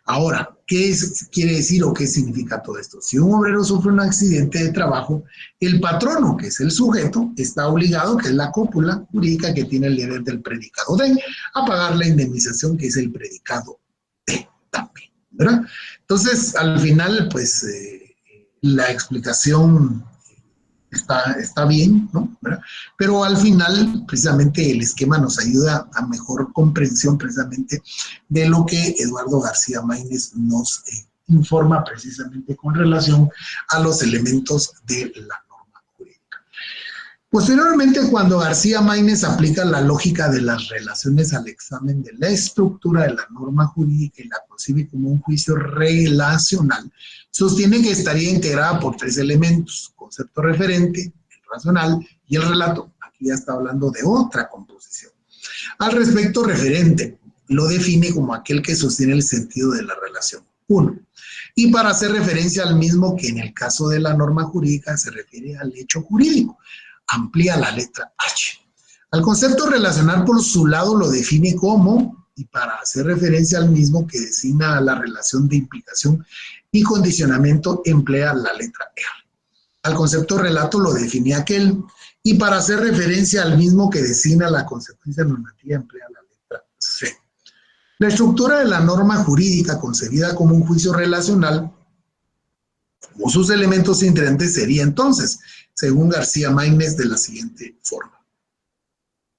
[SPEAKER 1] Ahora, ¿qué quiere decir o qué significa todo esto? Si un obrero sufre un accidente de trabajo, el patrono, que es el sujeto, está obligado, que es la cópula jurídica que tiene el deber del predicado de, a pagar la indemnización, que es el predicado de también, ¿verdad? Entonces, al final, pues, la explicación está bien, ¿no? ¿Verdad? Pero al final, precisamente, el esquema nos ayuda a mejor comprensión, precisamente, de lo que Eduardo García Maínez nos informa, precisamente, con relación a los elementos de la norma jurídica. Posteriormente, cuando García Maínez aplica la lógica de las relaciones al examen de la estructura de la norma jurídica y la concibe como un juicio relacional, sostiene que estaría integrada por tres elementos: concepto referente, el racional y el relato. Aquí ya está hablando de otra composición. Al respecto, referente lo define como aquel que sostiene el sentido de la relación. 1. Y para hacer referencia al mismo que en el caso de la norma jurídica se refiere al hecho jurídico. Amplía la letra H. Al concepto relacional, por su lado, lo define como, y para hacer referencia al mismo que designa a la relación de implicación y condicionamiento, emplea la letra R. Al concepto relato lo define aquel, y para hacer referencia al mismo que designa la consecuencia normativa, emplea la letra C. La estructura de la norma jurídica, concebida como un juicio relacional, como sus elementos inherentes, sería entonces, según García Maínez, de la siguiente forma.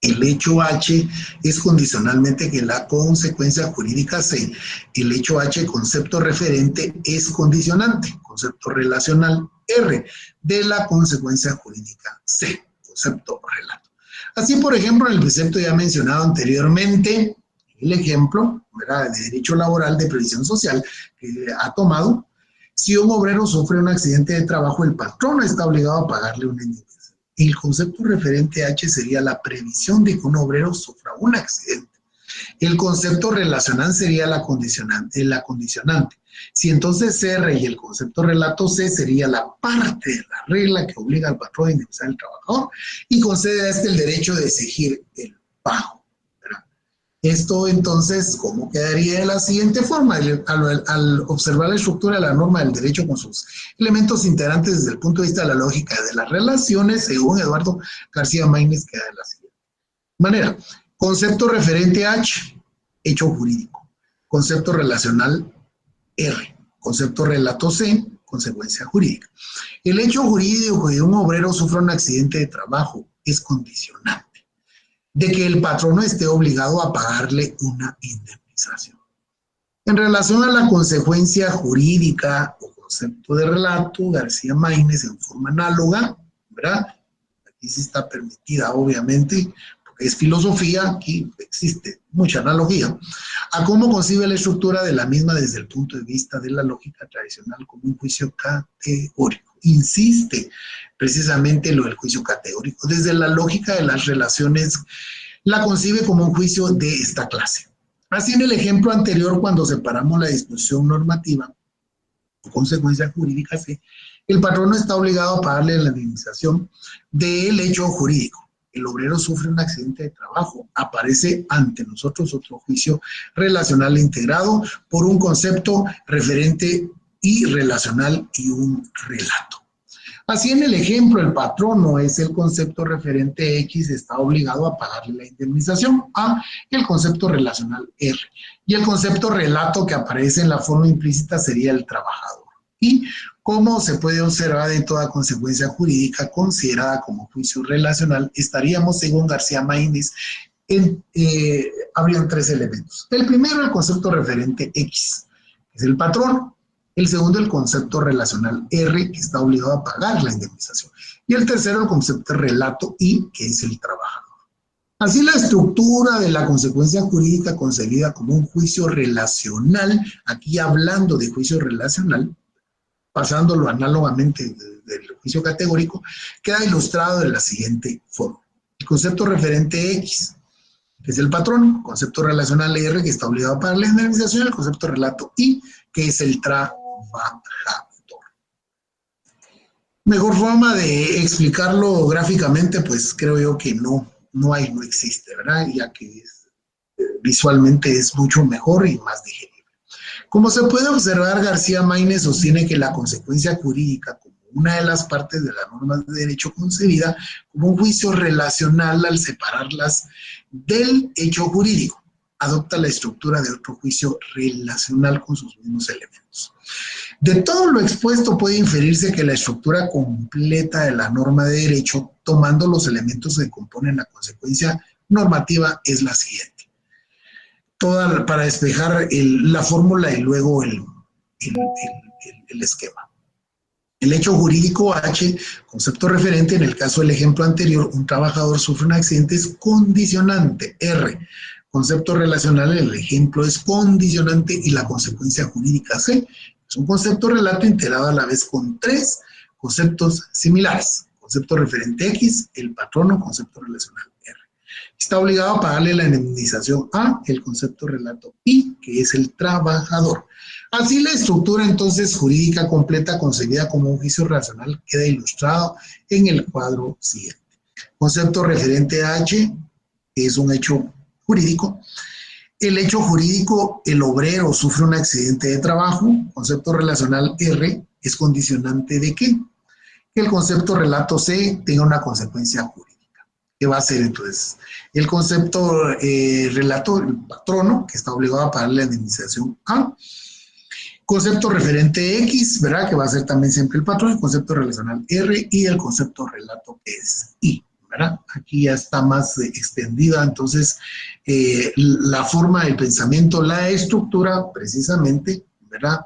[SPEAKER 1] El hecho H es condicionalmente que la consecuencia jurídica C. El hecho H, concepto referente, es condicionante, concepto relacional R, de la consecuencia jurídica C, concepto relato. Así, por ejemplo, en el precepto ya mencionado anteriormente, el ejemplo, ¿verdad?, de derecho laboral de previsión social que ha tomado, si un obrero sufre un accidente de trabajo, el patrono está obligado a pagarle una indemnización. El concepto referente H sería la previsión de que un obrero sufra un accidente. El concepto relacional sería la condicionante. Si entonces R y el concepto relato C sería la parte de la regla que obliga al patrón a indemnizar al trabajador y concede a este el derecho de exigir el pago. Esto entonces, ¿cómo quedaría de la siguiente forma? Al observar la estructura de la norma del derecho con sus elementos integrantes desde el punto de vista de la lógica de las relaciones, según Eduardo García Maínez, queda de la siguiente manera. Concepto referente H, hecho jurídico. Concepto relacional R. Concepto relato C, consecuencia jurídica. El hecho jurídico de un obrero sufra un accidente de trabajo es condicionante de que el patrono esté obligado a pagarle una indemnización. En relación a la consecuencia jurídica o concepto de relato, García Maínez, en forma análoga, ¿verdad? Aquí sí está permitida, obviamente, porque es filosofía, aquí existe mucha analogía, a cómo concibe la estructura de la misma desde el punto de vista de la lógica tradicional como un juicio categórico. Insiste precisamente lo del juicio categórico, desde la lógica de las relaciones la concibe como un juicio de esta clase. Así, en el ejemplo anterior, cuando separamos la disposición normativa o consecuencia jurídica C, el patrono está obligado a pagarle la indemnización del hecho jurídico. El obrero sufre un accidente de trabajo, aparece ante nosotros otro juicio relacional integrado por un concepto referente y relacional y un relato. Así, en el ejemplo, el patrono es el concepto referente X, está obligado a pagarle la indemnización A, el concepto relacional R. Y el concepto relato que aparece en la forma implícita sería el trabajador. Y como se puede observar, en toda consecuencia jurídica considerada como juicio relacional, estaríamos, según García Maínez, habrían 3 elementos. El primero, el concepto referente X, que es el patrono. El segundo, el concepto relacional R, que está obligado a pagar la indemnización. Y el tercero, el concepto relato I, que es el trabajador. Así, la estructura de la consecuencia jurídica concebida como un juicio relacional, aquí hablando de juicio relacional, pasándolo análogamente del juicio categórico, queda ilustrado de la siguiente forma. El concepto referente X, que es el patrón, concepto relacional R, que está obligado a pagar la indemnización, el concepto relato I, que es el trabajador. Mejor forma de explicarlo gráficamente, pues creo yo que no existe, ¿verdad? Ya que visualmente es mucho mejor y más digerible. Como se puede observar, García Maínez sostiene que la consecuencia jurídica, como una de las partes de las normas de derecho concebida, como un juicio relacional al separarlas del hecho jurídico, adopta la estructura de otro juicio relacional con sus mismos elementos. De todo lo expuesto puede inferirse que la estructura completa de la norma de derecho, tomando los elementos que componen la consecuencia normativa, es la siguiente. Para despejar la fórmula y luego el esquema. El hecho jurídico H, concepto referente, en el caso del ejemplo anterior, un trabajador sufre un accidente, es condicionante. R, concepto relacional, el ejemplo es condicionante y la consecuencia jurídica C es un concepto relato integrado a la vez con 3 conceptos similares. Concepto referente X, el patrono, concepto relacional R. Está obligado a pagarle la indemnización A, el concepto relato I, que es el trabajador. Así, la estructura entonces jurídica completa concebida como un juicio racional queda ilustrado en el cuadro siguiente. Concepto referente H, que es un hecho jurídico. El hecho jurídico, el obrero sufre un accidente de trabajo. Concepto relacional R, es condicionante de ¿qué? Que el concepto relato C tenga una consecuencia jurídica. ¿Qué va a ser entonces? El concepto relato, el patrono, que está obligado a pagar la indemnización A. Concepto referente X, ¿verdad? Que va a ser también siempre el patrón. El concepto relacional R y el concepto relato es I, ¿verdad? Aquí ya está más extendida, entonces, la forma del pensamiento, la estructura, precisamente, ¿verdad?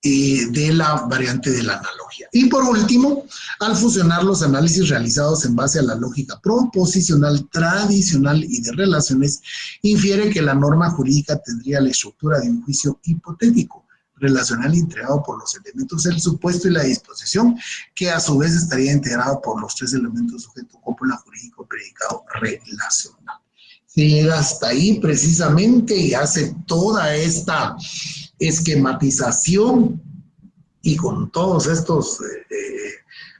[SPEAKER 1] De la variante de la analogía. Y por último, al fusionar los análisis realizados en base a la lógica proposicional, tradicional y de relaciones, infiere que la norma jurídica tendría la estructura de un juicio hipotético, relacional integrado por los elementos del supuesto y la disposición, que a su vez estaría integrado por los 3 elementos sujeto, cópula, jurídico, predicado, relacional. Se llega hasta ahí precisamente y hace toda esta esquematización y con todos estos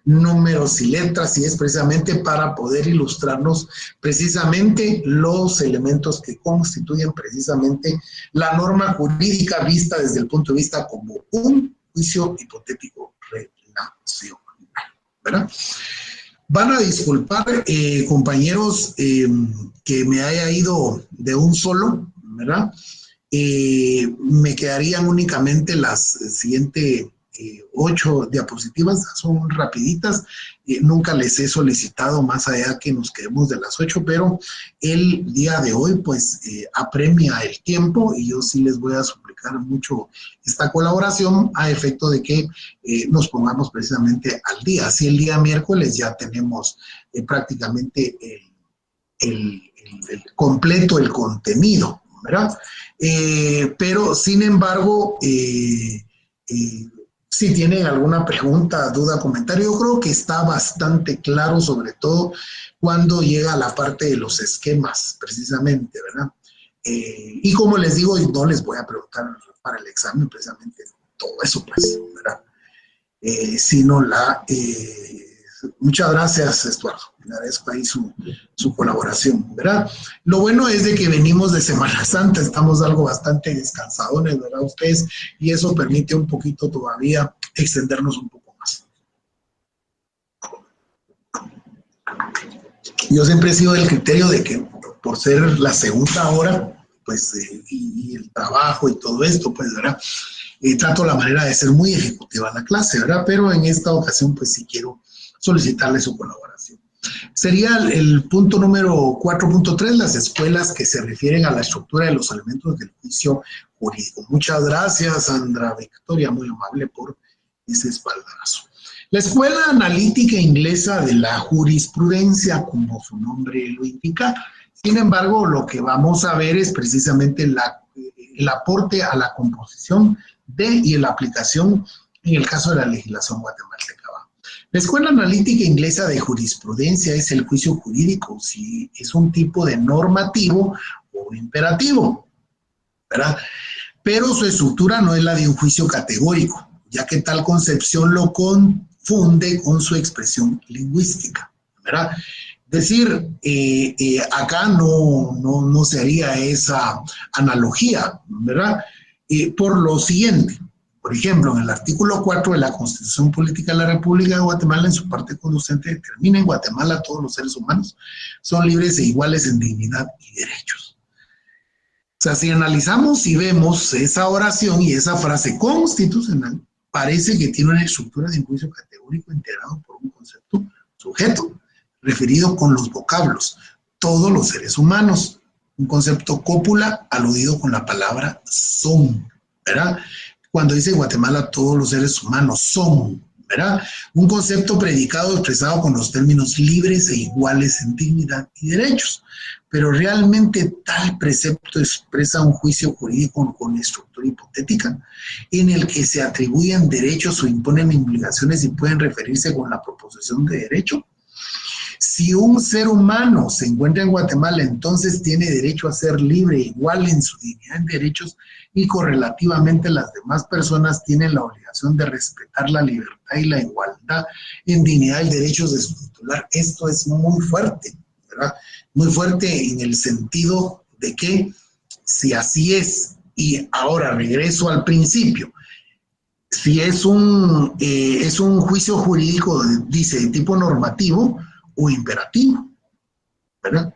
[SPEAKER 1] números y letras, y es precisamente para poder ilustrarnos precisamente los elementos que constituyen precisamente la norma jurídica vista desde el punto de vista como un juicio hipotético relacional, ¿verdad? Van a disculpar, compañeros, que me haya ido de un solo, ¿verdad? Me quedarían únicamente las siguientes 8 diapositivas, son rapiditas, nunca les he solicitado más allá que nos quedemos de las 8, pero el día de hoy pues apremia el tiempo y yo sí les voy a suplicar mucho esta colaboración a efecto de que nos pongamos precisamente al día. Así el día miércoles ya tenemos prácticamente el completo el contenido, ¿verdad? Pero sin embargo, Si tienen alguna pregunta, duda, comentario, yo creo que está bastante claro, sobre todo cuando llega a la parte de los esquemas, precisamente, ¿verdad? Y como les digo, no les voy a preguntar para el examen precisamente todo eso, pues, ¿verdad? Sino muchas gracias, Estuardo, le agradezco ahí su colaboración, ¿verdad? Lo bueno es de que venimos de Semana Santa, estamos algo bastante descansadones, ¿verdad? Ustedes, y eso permite un poquito todavía extendernos un poco más. Yo siempre he sido del criterio de que por ser la segunda hora, pues, y el trabajo y todo esto, pues, ¿verdad? Trato la manera de ser muy ejecutiva en la clase, ¿verdad? Pero en esta ocasión, pues sí quiero solicitarle su colaboración. Sería el punto número 4.3, las escuelas que se refieren a la estructura de los elementos del juicio jurídico. Muchas gracias, Sandra Victoria, muy amable por ese espaldarazo. La Escuela Analítica Inglesa de la Jurisprudencia, como su nombre lo indica. Sin embargo, lo que vamos a ver es precisamente el aporte a la composición y la aplicación en el caso de la legislación guatemalteca. La Escuela Analítica Inglesa de Jurisprudencia es el juicio jurídico, si es un tipo de normativo o imperativo, ¿verdad? Pero su estructura no es la de un juicio categórico, ya que tal concepción lo confunde con su expresión lingüística, ¿verdad? Es decir, acá no se haría esa analogía, ¿verdad? Por lo siguiente, por ejemplo, en el artículo 4 de la Constitución Política de la República de Guatemala, en su parte conducente, determina en Guatemala todos los seres humanos son libres e iguales en dignidad y derechos. O sea, si analizamos y vemos esa oración y esa frase constitucional, parece que tiene una estructura de un juicio categórico integrado por un concepto sujeto, referido con los vocablos, todos los seres humanos. Un concepto cópula aludido con la palabra son, ¿verdad? Cuando dice Guatemala, todos los seres humanos son, ¿verdad? Un concepto predicado expresado con los términos libres e iguales en dignidad y derechos. Pero realmente tal precepto expresa un juicio jurídico con estructura hipotética en el que se atribuyen derechos o imponen obligaciones y pueden referirse con la proposición de derecho. Si un ser humano se encuentra en Guatemala, entonces tiene derecho a ser libre, igual en su dignidad y derechos, y correlativamente las demás personas tienen la obligación de respetar la libertad y la igualdad en dignidad y derechos de su titular. Esto es muy fuerte, ¿verdad? Muy fuerte en el sentido de que, si así es, y ahora regreso al principio, si es un juicio jurídico, dice, de tipo normativo o imperativo, ¿verdad?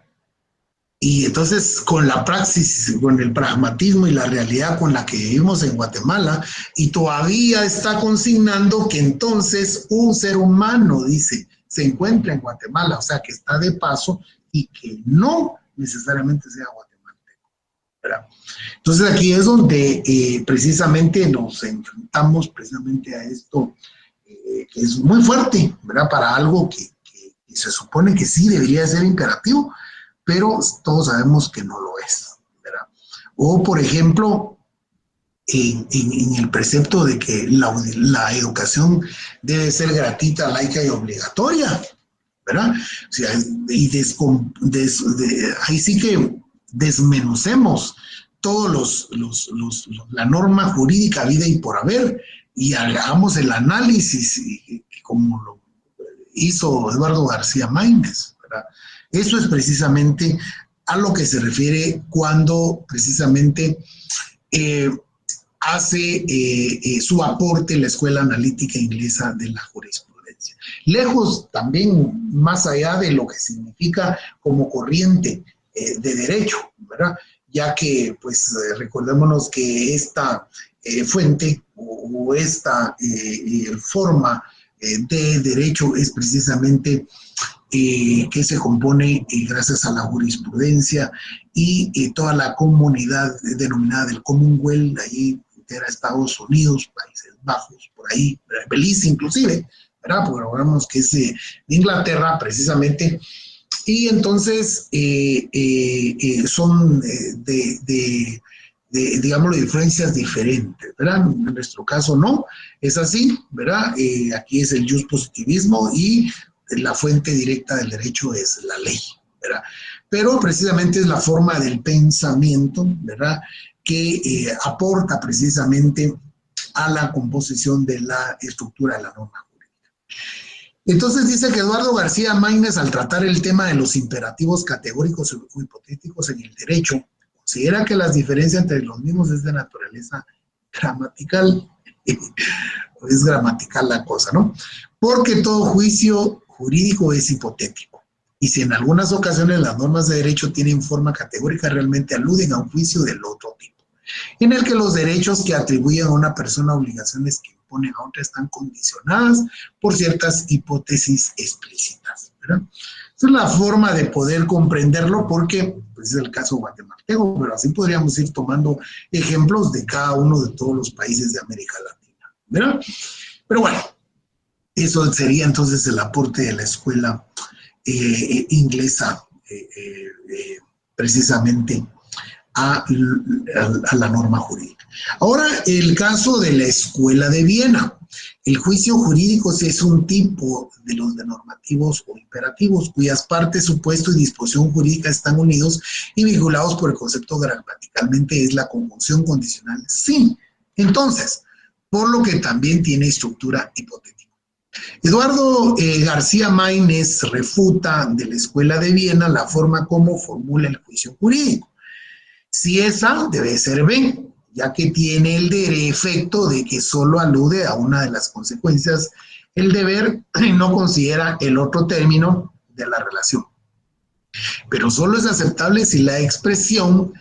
[SPEAKER 1] Y entonces, con la praxis, con el pragmatismo y la realidad con la que vivimos en Guatemala, y todavía está consignando que entonces un ser humano, dice, se encuentra en Guatemala, o sea, que está de paso y que no necesariamente sea guatemalteco, ¿verdad? Entonces, aquí es donde precisamente nos enfrentamos precisamente a esto, que es muy fuerte, ¿verdad? Para algo que se supone que sí debería ser imperativo, pero todos sabemos que no lo es, ¿verdad? O, por ejemplo, en el precepto de que la educación debe ser gratuita, laica y obligatoria, ¿verdad? O sea, ahí sí que desmenucemos todos la norma jurídica vida y por haber, y hagamos el análisis como lo hizo Eduardo García Maínez, ¿verdad? Eso es precisamente a lo que se refiere cuando precisamente hace su aporte en la Escuela Analítica Inglesa de la Jurisprudencia. Lejos también, más allá de lo que significa como corriente de derecho, ¿verdad? Ya que, pues, recordémonos que esta fuente o esta forma de derecho es precisamente que se compone gracias a la jurisprudencia y toda la comunidad denominada del Commonwealth, ahí integra Estados Unidos, Países Bajos, por ahí, Belice inclusive, ¿verdad? Porque recordemos que es de Inglaterra precisamente, y entonces son digámoslo, diferencias diferentes, ¿verdad? En nuestro caso no, es así, ¿verdad? Aquí es el positivismo y la fuente directa del derecho es la ley, ¿verdad? Pero precisamente es la forma del pensamiento, ¿verdad?, que aporta precisamente a la composición de la estructura de la norma jurídica. Entonces dice que Eduardo García Maínez, al tratar el tema de los imperativos categóricos o hipotéticos en el derecho, considera que las diferencias entre los mismos es de naturaleza gramatical. Es gramatical la cosa, ¿no? Porque todo juicio jurídico es hipotético. Y si en algunas ocasiones las normas de derecho tienen forma categórica, realmente aluden a un juicio del otro tipo, en el que los derechos que atribuyen a una persona obligaciones que imponen a otra están condicionadas por ciertas hipótesis explícitas, ¿verdad? Esa es la forma de poder comprenderlo, porque pues, es el caso guatemalteco, pero así podríamos ir tomando ejemplos de cada uno de todos los países de América Latina, ¿verdad? Pero bueno, eso sería entonces el aporte de la escuela inglesa precisamente a la norma jurídica. Ahora, el caso de la Escuela de Viena. El juicio jurídico es un tipo de los de normativos o imperativos, cuyas partes, supuesto y disposición jurídica están unidos y vinculados por el concepto gramaticalmente es la conjunción condicional sí. Entonces, por lo que también tiene estructura hipotética. Eduardo García Maínez refuta de la Escuela de Viena la forma como formula el juicio jurídico. Si es A, debe ser B, ya que tiene el efecto de que solo alude a una de las consecuencias, el deber, y no considera el otro término de la relación. Pero solo es aceptable si la expresión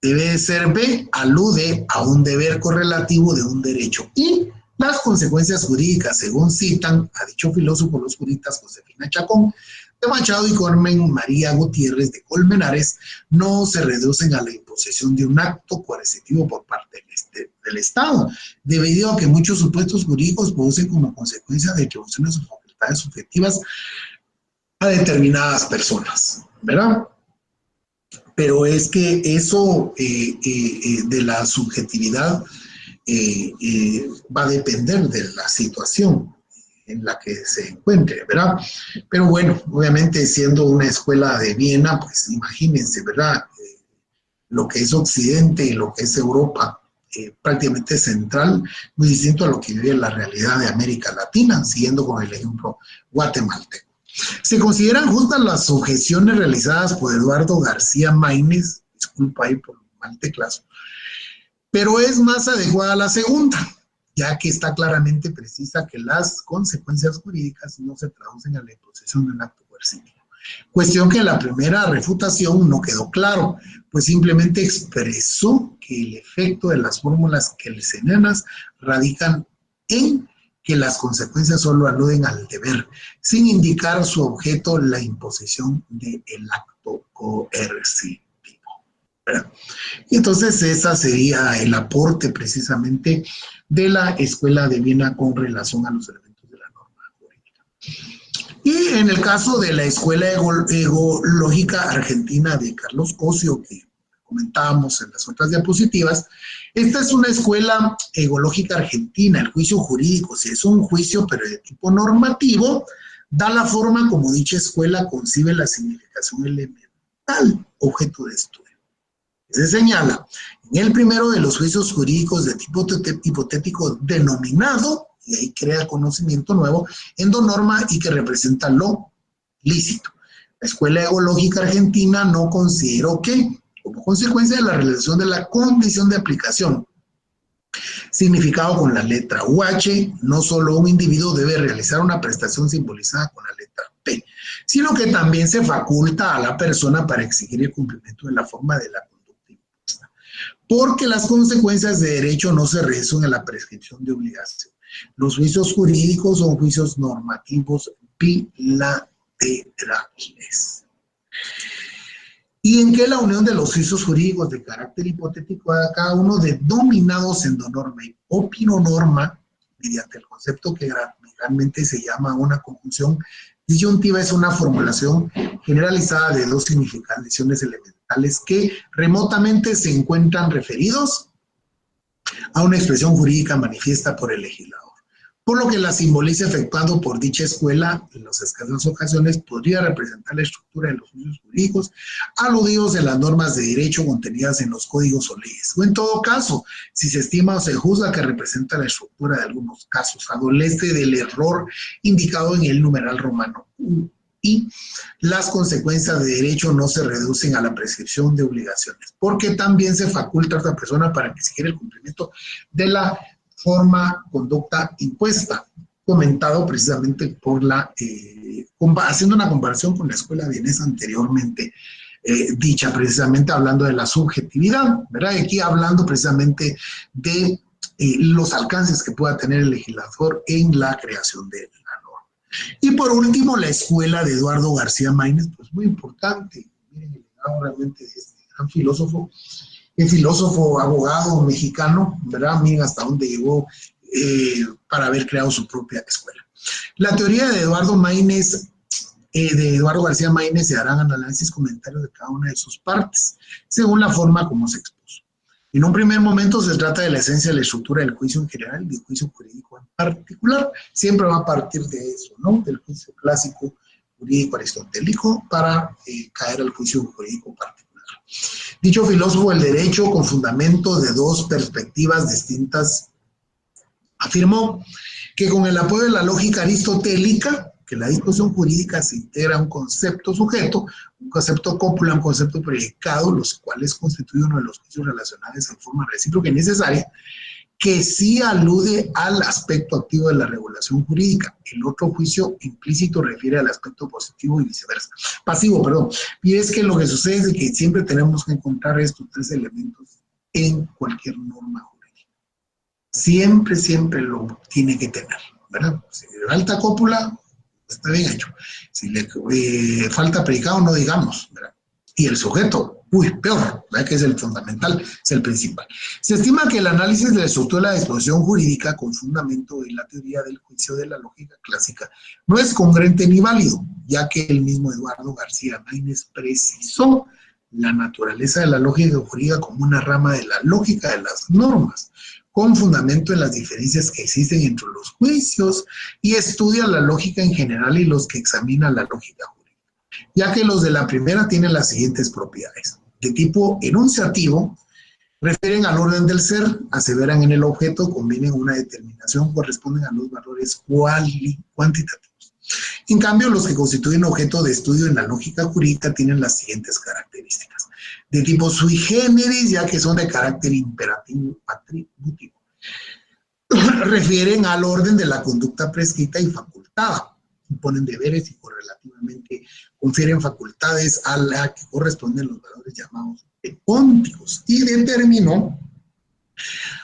[SPEAKER 1] debe de ser B, alude a un deber correlativo de un derecho. Y las consecuencias jurídicas, según citan a dicho filósofo los juristas Josefina Chacón de Machado y Carmen María Gutiérrez de Colmenares, no se reducen a la imposición de un acto coercitivo por parte del Estado, debido a que muchos supuestos jurídicos producen como consecuencia de atribuciones o facultades subjetivas a determinadas personas, ¿verdad? Pero es que eso de la subjetividad va a depender de la situación en la que se encuentre, ¿verdad? Pero bueno, obviamente siendo una escuela de Viena, pues imagínense, ¿verdad? Lo que es Occidente y lo que es Europa, prácticamente central, muy distinto a lo que vive la realidad de América Latina, siguiendo con el ejemplo guatemalteco. Se consideran justas las objeciones realizadas por Eduardo García Maínez, disculpa ahí por el mal teclazo, pero es más adecuada la segunda, ya que está claramente precisa que las consecuencias jurídicas no se traducen a la imposición de un acto coercitivo. Cuestión que en la primera refutación no quedó claro, pues simplemente expresó que el efecto de las fórmulas kelsenianas radican en que las consecuencias solo aluden al deber, sin indicar su objeto la imposición del acto coercitivo. Y entonces ese sería el aporte precisamente de la Escuela de Viena con relación a los elementos de la norma jurídica. Y en el caso de la Escuela Egológica Argentina de Carlos Cosio, que comentábamos en las otras diapositivas, esta es una escuela egológica argentina. El juicio jurídico, si es un juicio pero de tipo normativo, da la forma como dicha escuela concibe la significación elemental objeto de estudio. Se señala en el primero de los juicios jurídicos de tipo hipotético denominado, y ahí crea conocimiento nuevo, endonorma y que representa lo lícito. La Escuela Egológica Argentina no consideró que, como consecuencia de la realización de la condición de aplicación, significado con la letra UH, no solo un individuo debe realizar una prestación simbolizada con la letra P, sino que también se faculta a la persona para exigir el cumplimiento de la forma de la conducta impuesta, porque las consecuencias de derecho no se resumen en la prescripción de obligación. Los juicios jurídicos son juicios normativos bilaterales. Y en que la unión de los juicios jurídicos de carácter hipotético a cada uno denominados endonorma y opinonorma, mediante el concepto que realmente se llama una conjunción Disyuntiva es una formulación generalizada de dos significaciones elementales que remotamente se encuentran referidos a una expresión jurídica manifiesta por el legislador, por lo que la simboliza efectuado por dicha escuela en las escasas ocasiones podría representar la estructura de los juicios jurídicos aludidos en las normas de derecho contenidas en los códigos o leyes, o en todo caso, si se estima o se juzga que representa la estructura de algunos casos, adolece del error indicado en el numeral romano y las consecuencias de derecho no se reducen a la prescripción de obligaciones, porque también se faculta a otra persona para que exigir el cumplimiento de la forma, conducta impuesta, comentado precisamente por haciendo una comparación con la escuela vienesa anteriormente dicha, precisamente hablando de la subjetividad, ¿verdad? Y aquí hablando precisamente de los alcances que pueda tener el legislador en la creación de la norma. Y por último, la escuela de Eduardo García Maínez, pues muy importante, miren el legado realmente de este gran filósofo, el filósofo, abogado mexicano, ¿verdad? Miren hasta dónde llegó para haber creado su propia escuela. La teoría de Eduardo García Maínez, se harán análisis, comentarios de cada una de sus partes, según la forma como se expuso. En un primer momento se trata de la esencia de la estructura del juicio en general y del juicio jurídico en particular. Siempre va a partir de eso, ¿no? Del juicio clásico jurídico aristotélico para caer al juicio jurídico particular. Dicho filósofo del derecho, con fundamento de dos perspectivas distintas, afirmó que con el apoyo de la lógica aristotélica, que la disposición jurídica se integra a un concepto sujeto, un concepto cópula, un concepto predicado, los cuales constituyen uno de los juicios relacionados en forma recíproca y necesaria, que sí alude al aspecto activo de la regulación jurídica. El otro juicio implícito refiere al aspecto positivo y viceversa. Pasivo, perdón. Y es que lo que sucede es que siempre tenemos que encontrar estos tres elementos en cualquier norma jurídica. Siempre, siempre lo tiene que tener, ¿verdad? Si le falta cópula, está bien hecho. Si le falta predicado, no digamos, ¿verdad? Y el sujeto, peor, ¿verdad? Que es el fundamental, es el principal. Se estima que el análisis de la estructura de la disposición jurídica con fundamento en la teoría del juicio de la lógica clásica no es congruente ni válido, ya que el mismo Eduardo García Maínez precisó la naturaleza de la lógica jurídica como una rama de la lógica de las normas, con fundamento en las diferencias que existen entre los juicios, y estudia la lógica en general y los que examinan la lógica jurídica, ya que los de la primera tienen las siguientes propiedades. De tipo enunciativo, refieren al orden del ser, aseveran en el objeto, convienen una determinación, corresponden a los valores cuantitativos. En cambio, los que constituyen objeto de estudio en la lógica jurídica tienen las siguientes características. De tipo sui generis, ya que son de carácter imperativo atributivo. Refieren al orden de la conducta prescrita y facultada. Imponen deberes y correlativamente confieren facultades a la que corresponden los valores llamados ónticos. Y determinó,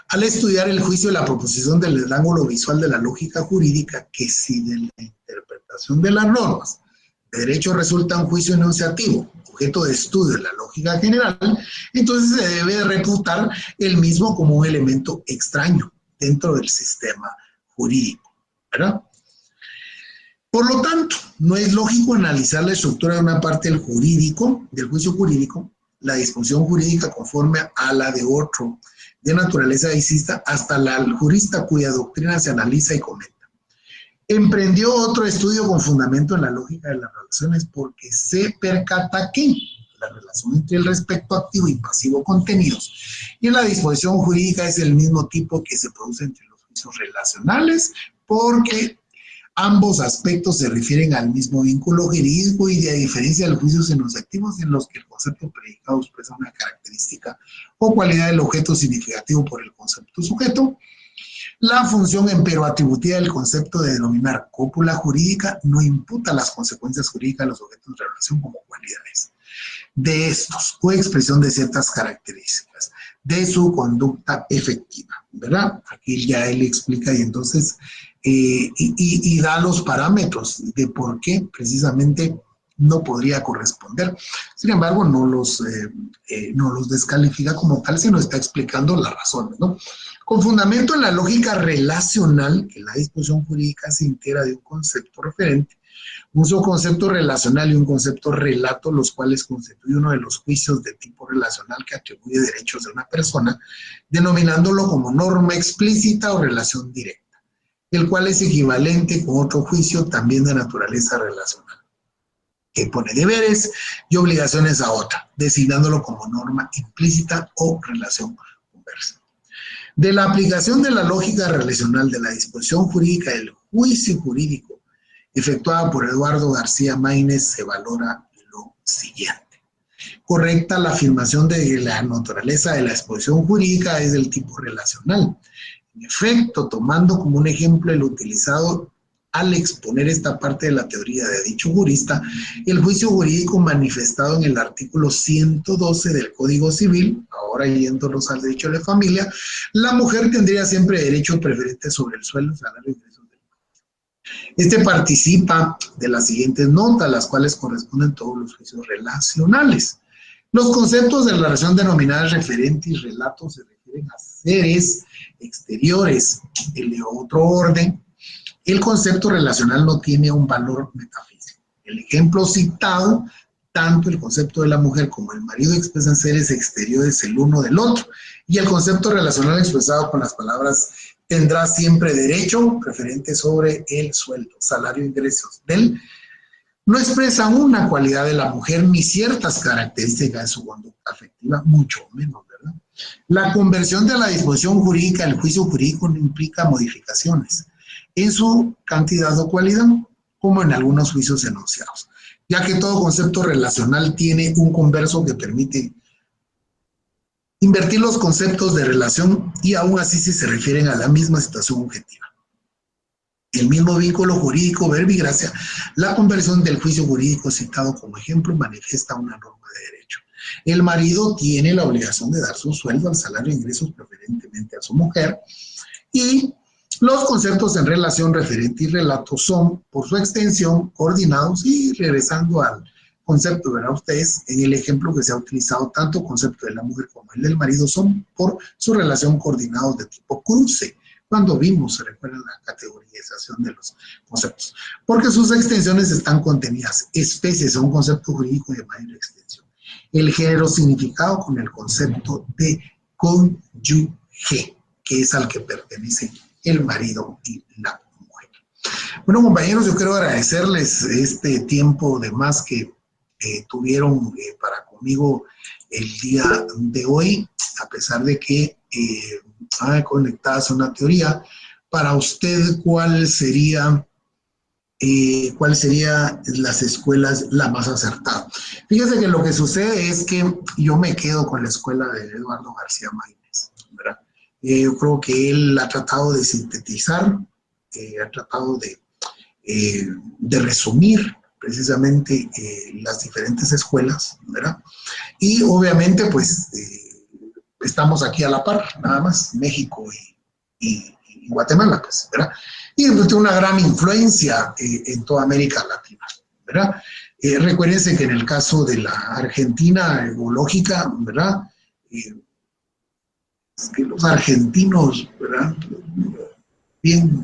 [SPEAKER 1] al estudiar el juicio de la proposición del ángulo visual de la lógica jurídica, que si de la interpretación de las normas de derecho resulta un juicio enunciativo, objeto de estudio de la lógica general, entonces se debe reputar el mismo como un elemento extraño dentro del sistema jurídico, ¿verdad? Por lo tanto, no es lógico analizar la estructura de una parte del juicio jurídico, la disposición jurídica conforme a la de otro, de naturaleza deicista, hasta la jurista cuya doctrina se analiza y comenta. Emprendió otro estudio con fundamento en la lógica de las relaciones porque se percata que la relación entre el respecto activo y pasivo contenidos y la disposición jurídica es el mismo tipo que se produce entre los juicios relacionales, porque ambos aspectos se refieren al mismo vínculo jurídico y a diferencia de los juicios enunciativos en los que el concepto predicado expresa una característica o cualidad del objeto significativo por el concepto sujeto, la función empero-atributiva del concepto de denominar cópula jurídica no imputa las consecuencias jurídicas a los objetos de relación como cualidades de estos o expresión de ciertas características de su conducta efectiva, ¿verdad? Aquí ya él explica y entonces y da los parámetros de por qué precisamente no podría corresponder. Sin embargo, no los descalifica como tal, sino está explicando las razones, ¿no? Con fundamento en la lógica relacional, que la disposición jurídica se integra de un concepto referente, Un subconcepto relacional y un concepto relato, los cuales constituyen uno de los juicios de tipo relacional que atribuye derechos de una persona, denominándolo como norma explícita o relación directa, el cual es equivalente con otro juicio también de naturaleza relacional, que pone deberes y obligaciones a otra, designándolo como norma implícita o relación conversa. De la aplicación de la lógica relacional de la disposición jurídica del juicio jurídico efectuada por Eduardo García Maínez se valora lo siguiente. Correcta la afirmación de que la naturaleza de la disposición jurídica es del tipo relacional. En efecto, tomando como un ejemplo el utilizado al exponer esta parte de la teoría de dicho jurista, el juicio jurídico manifestado en el artículo 112 del Código Civil, ahora yéndonos al derecho de la familia, la mujer tendría siempre derecho preferente sobre el sueldo, salario y ingresos del marido. Este participa de las siguientes notas, las cuales corresponden todos los juicios relacionales. Los conceptos de la relación denominadas referente y relato se refieren a seres exteriores. El de otro orden, el concepto relacional no tiene un valor metafísico. El ejemplo citado, tanto el concepto de la mujer como el marido expresan seres exteriores el uno del otro, y el concepto relacional expresado con las palabras tendrá siempre derecho preferente sobre el sueldo, salario, ingresos del, no expresan una cualidad de la mujer ni ciertas características de su conducta afectiva, mucho menos, ¿verdad? La conversión de la disposición jurídica al juicio jurídico no implica modificaciones en su cantidad o cualidad, como en algunos juicios enunciados, ya que todo concepto relacional tiene un converso que permite invertir los conceptos de relación y aún así si se refieren a la misma situación objetiva. El mismo vínculo jurídico, verbigracia, la conversión del juicio jurídico citado como ejemplo manifiesta una norma de derecho. El marido tiene la obligación de dar su sueldo al salario de ingresos preferentemente a su mujer, y los conceptos en relación, referente y relato son, por su extensión, coordinados, y regresando al concepto, verán ustedes, en el ejemplo que se ha utilizado, tanto el concepto de la mujer como el del marido son por su relación coordinados de tipo cruce. Cuando vimos, se recuerda la categorización de los conceptos, porque sus extensiones están contenidas. Especies son un concepto jurídico de mayor extensión. El género significado con el concepto de cónyuge, que es al que pertenece el marido y la mujer. Bueno, compañeros, yo quiero agradecerles este tiempo de más que tuvieron para conmigo el día de hoy, a pesar de que conectadas a una teoría. Para usted, ¿cuál sería las escuelas la más acertada? Fíjese que lo que sucede es que yo me quedo con la escuela de Eduardo García Maínez, ¿verdad? Yo creo que él ha tratado de sintetizar, ha tratado de resumir precisamente las diferentes escuelas, ¿verdad? Y obviamente, pues, estamos aquí a la par, nada más, México y Guatemala, pues, ¿verdad? Y tiene una gran influencia en toda América Latina, ¿verdad? Recuérdense que en el caso de la Argentina ecológica, ¿verdad? Es que los argentinos, ¿verdad? Bien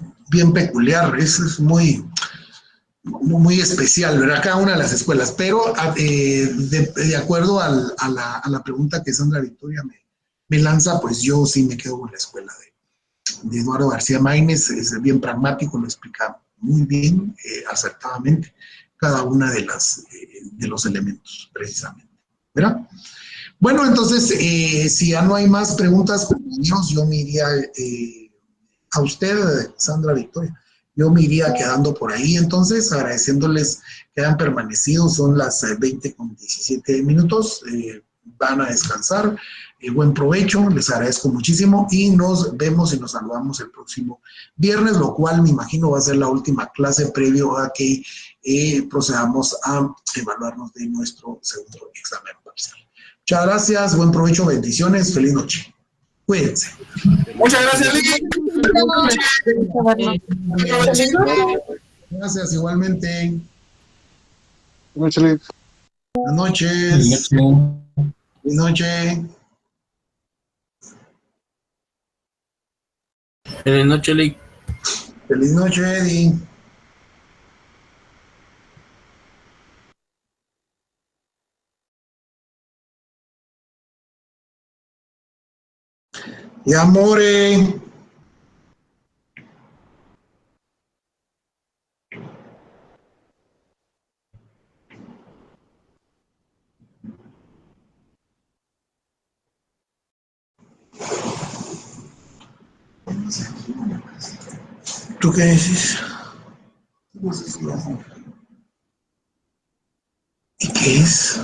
[SPEAKER 1] peculiar, eso es muy especial, ¿verdad? Cada una de las escuelas, pero de acuerdo a la pregunta que Sandra Victoria me lanza, pues yo sí me quedo con la escuela de Eduardo García Maínez. Es bien pragmático, lo explica muy bien, acertadamente, cada una de los elementos, precisamente, ¿verdad? Bueno, entonces, si ya no hay más preguntas, compañeros, yo me iría a usted, Sandra Victoria. Yo me iría quedando por ahí, entonces, agradeciéndoles que hayan permanecido. Son las 20:17. Van a descansar. Buen provecho, les agradezco muchísimo y nos vemos y nos saludamos el próximo viernes, lo cual me imagino va a ser la última clase previo a que procedamos a evaluarnos de nuestro segundo examen parcial. Muchas gracias, buen provecho, bendiciones, feliz noche. Cuídense.
[SPEAKER 3] Muchas gracias, Lick.
[SPEAKER 1] Gracias, igualmente.
[SPEAKER 4] Buenas noches.
[SPEAKER 1] Buenas noches. Buenas noches.
[SPEAKER 3] Feliz noche, Lick.
[SPEAKER 1] Feliz noche, Eddie. Ya, More. ¿Tú qué dices? ¿Y qué es?